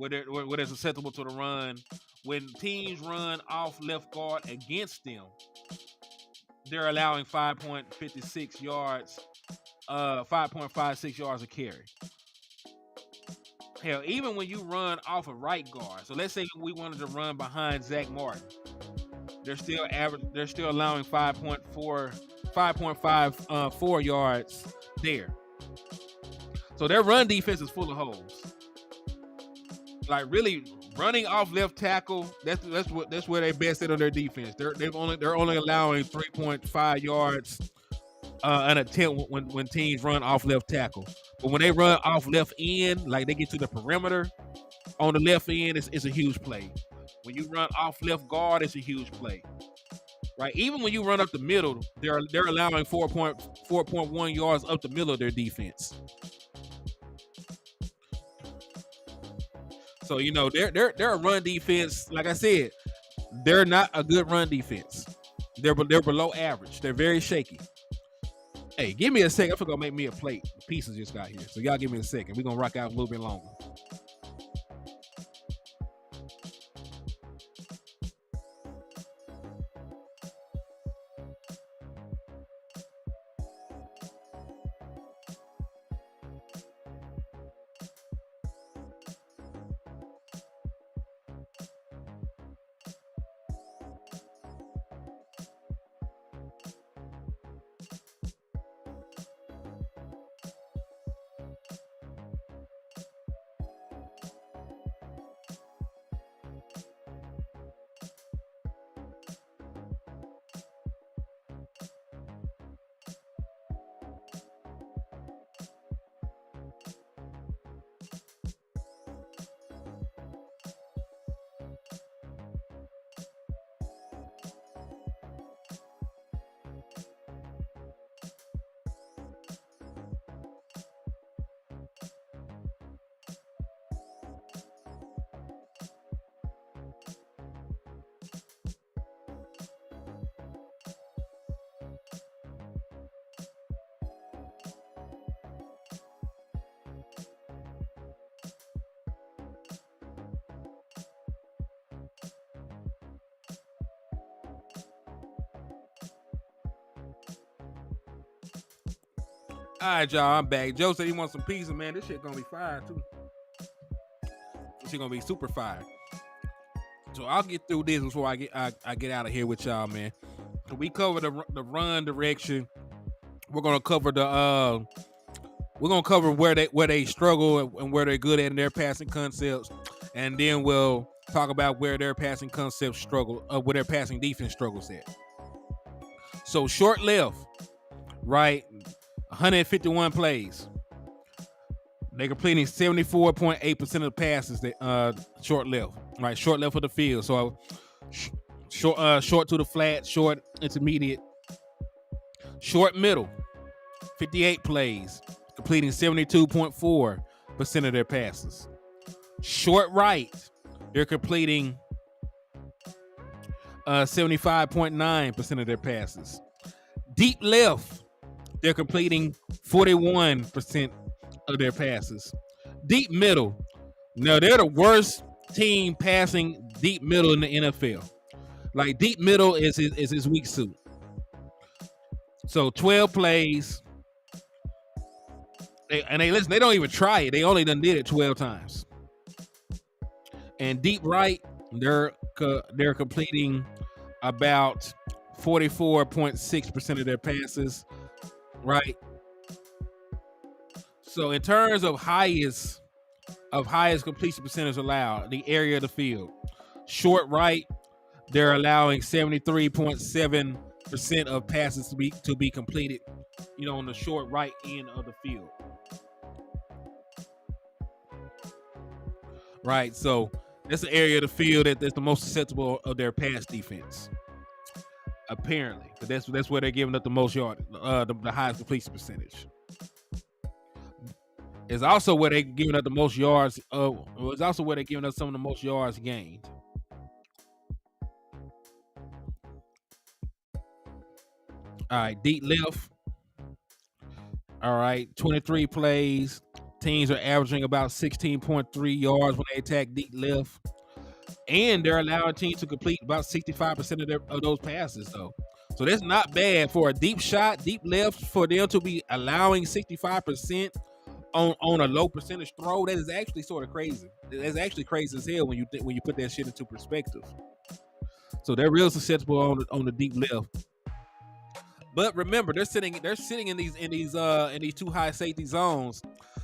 they're susceptible to the run, when teams run off left guard against them, they're allowing 5.56 yards, 5.56 yards a carry. Hell, even when you run off a right guard, so let's say we wanted to run behind Zach Martin, they're still allowing 5.54 yards there. So their run defense is full of holes. Like really running off left tackle, that's where they best at on their defense. They're only allowing 3.5 yards an attempt when teams run off left tackle. But when they run off left end, like they get to the perimeter on the left end, it's a huge play. When you run off left guard, it's a huge play. Right? Even when you run up the middle, they're allowing 4.1 yards up the middle of their defense. So their run defense, like I said, they're not a good run defense. They're below average. They're very shaky. Hey, give me a second. I'm gonna make me a plate. The pieces just got here, so y'all give me a second. We're gonna rock out a little bit longer. All right, y'all, I'm back. Joe said he wants some pizza, man. This shit gonna be fire too. This shit gonna be super fire. So I'll get through this before I get out of here with y'all, man. So we cover the run direction. We're gonna cover where they struggle and where they're good at in their passing concepts, and then we'll talk about where their passing concepts struggle, where their passing defense struggles at. So short left, right? 151 plays. They're completing 74.8% of the passes that short left, right? Short left of the field. So short to the flat, short intermediate, short middle. 58 plays, completing 72.4% of their passes. Short right, they're completing 75.9% of their passes. Deep left, they're completing 41% of their passes. Deep middle. No, they're the worst team passing deep middle in the NFL. Like deep middle is his weak suit. So 12 plays. They don't even try it. They only done did it 12 times. And deep right, they're completing about 44.6% of their passes. Right. So in terms of highest of highest completion percentage allowed, the area of the field. Short right, they're allowing 73.7% of passes to be completed, on the short right end of the field. Right, so that's the area of the field that's the most susceptible of their pass defense. Apparently, but that's where they're giving up the most yard, the highest completion percentage. It's also where they're giving up the most yards. It's also where they're giving us some of the most yards gained. All right, deep left. All right, 23 plays. Teams are averaging about 16.3 yards when they attack deep left, and they're allowing teams to complete about 65% of those passes, though. So that's not bad for a deep shot, deep left, for them to be allowing 65% on a low percentage throw. That is actually sort of crazy. That's actually crazy as hell when you put that shit into perspective. So they're real susceptible on the deep left. But remember, they're sitting in these two high safety zones.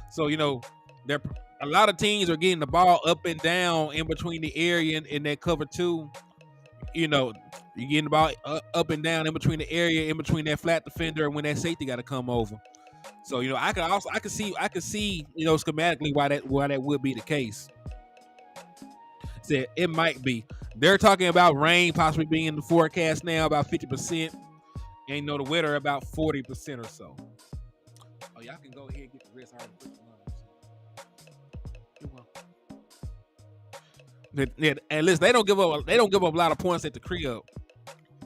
So they're a lot of teams are getting the ball up and down in between the area and that cover two. You're getting the ball up and down in between the area, in between that flat defender, and when that safety got to come over. So I can see schematically why that would be the case. Said it might be. They're talking about rain possibly being in the forecast now, about 50%. And the weather about 40% or so. Oh, y'all can go ahead and get the rest. I already put the lines. And listen, they don't give up a lot of points at the crib.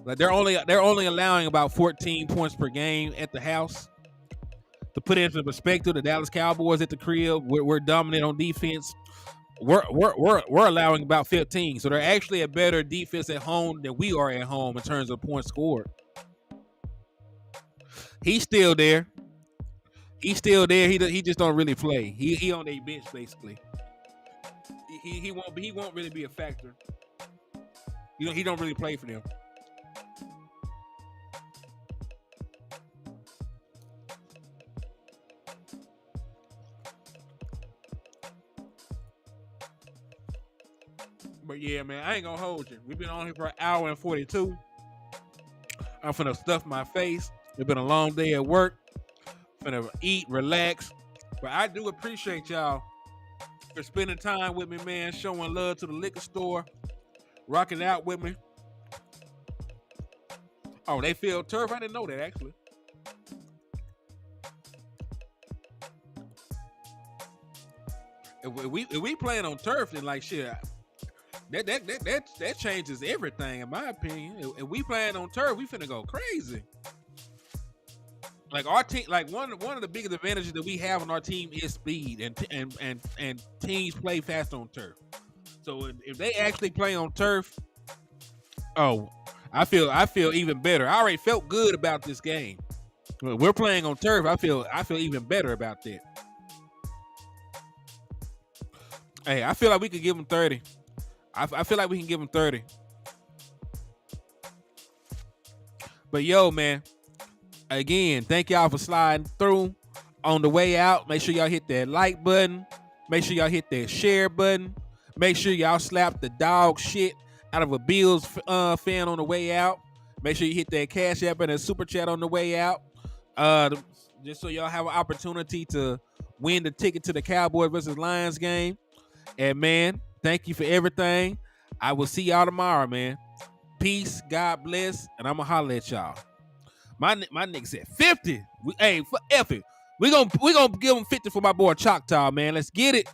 Like they're only allowing about 14 points per game at the house. To put it into perspective, the Dallas Cowboys at the crib, we're dominant on defense. We're allowing about 15, so they're actually a better defense at home than we are at home in terms of points scored. He's still there. He just don't really play. He on their bench basically. He won't really be a factor. He don't really play for them. But yeah, man, I ain't gonna hold you. We've been on here for an hour and 42. I'm finna stuff my face. It's been a long day at work. Finna eat, relax. But I do appreciate y'all for spending time with me, man. Showing love to the liquor store. Rocking out with me. Oh, they feel turf? I didn't know that, actually. If we playing on turf, then like shit, that changes everything, in my opinion. If we playing on turf, we finna go crazy. Like our team, like one of the biggest advantages that we have on our team is speed, and teams play fast on turf. So if they actually play on turf, I feel even better. I already felt good about this game. When we're playing on turf, I feel even better about that. Hey, I feel like we could give them 30. I feel like we can give them 30. But yo, man. Again, thank y'all for sliding through. On the way out, make sure y'all hit that like button. Make sure y'all hit that share button. Make sure y'all slap the dog shit out of a Bills fan on the way out. Make sure you hit that Cash App and a Super Chat on the way out. Just so y'all have an opportunity to win the ticket to the Cowboys versus Lions game. And man, thank you for everything. I will see y'all tomorrow, man. Peace, God bless, and I'm gonna holler at y'all. My nigga said 50. Hey, for F it. We gonna give him 50 for my boy Choctaw, man. Let's get it.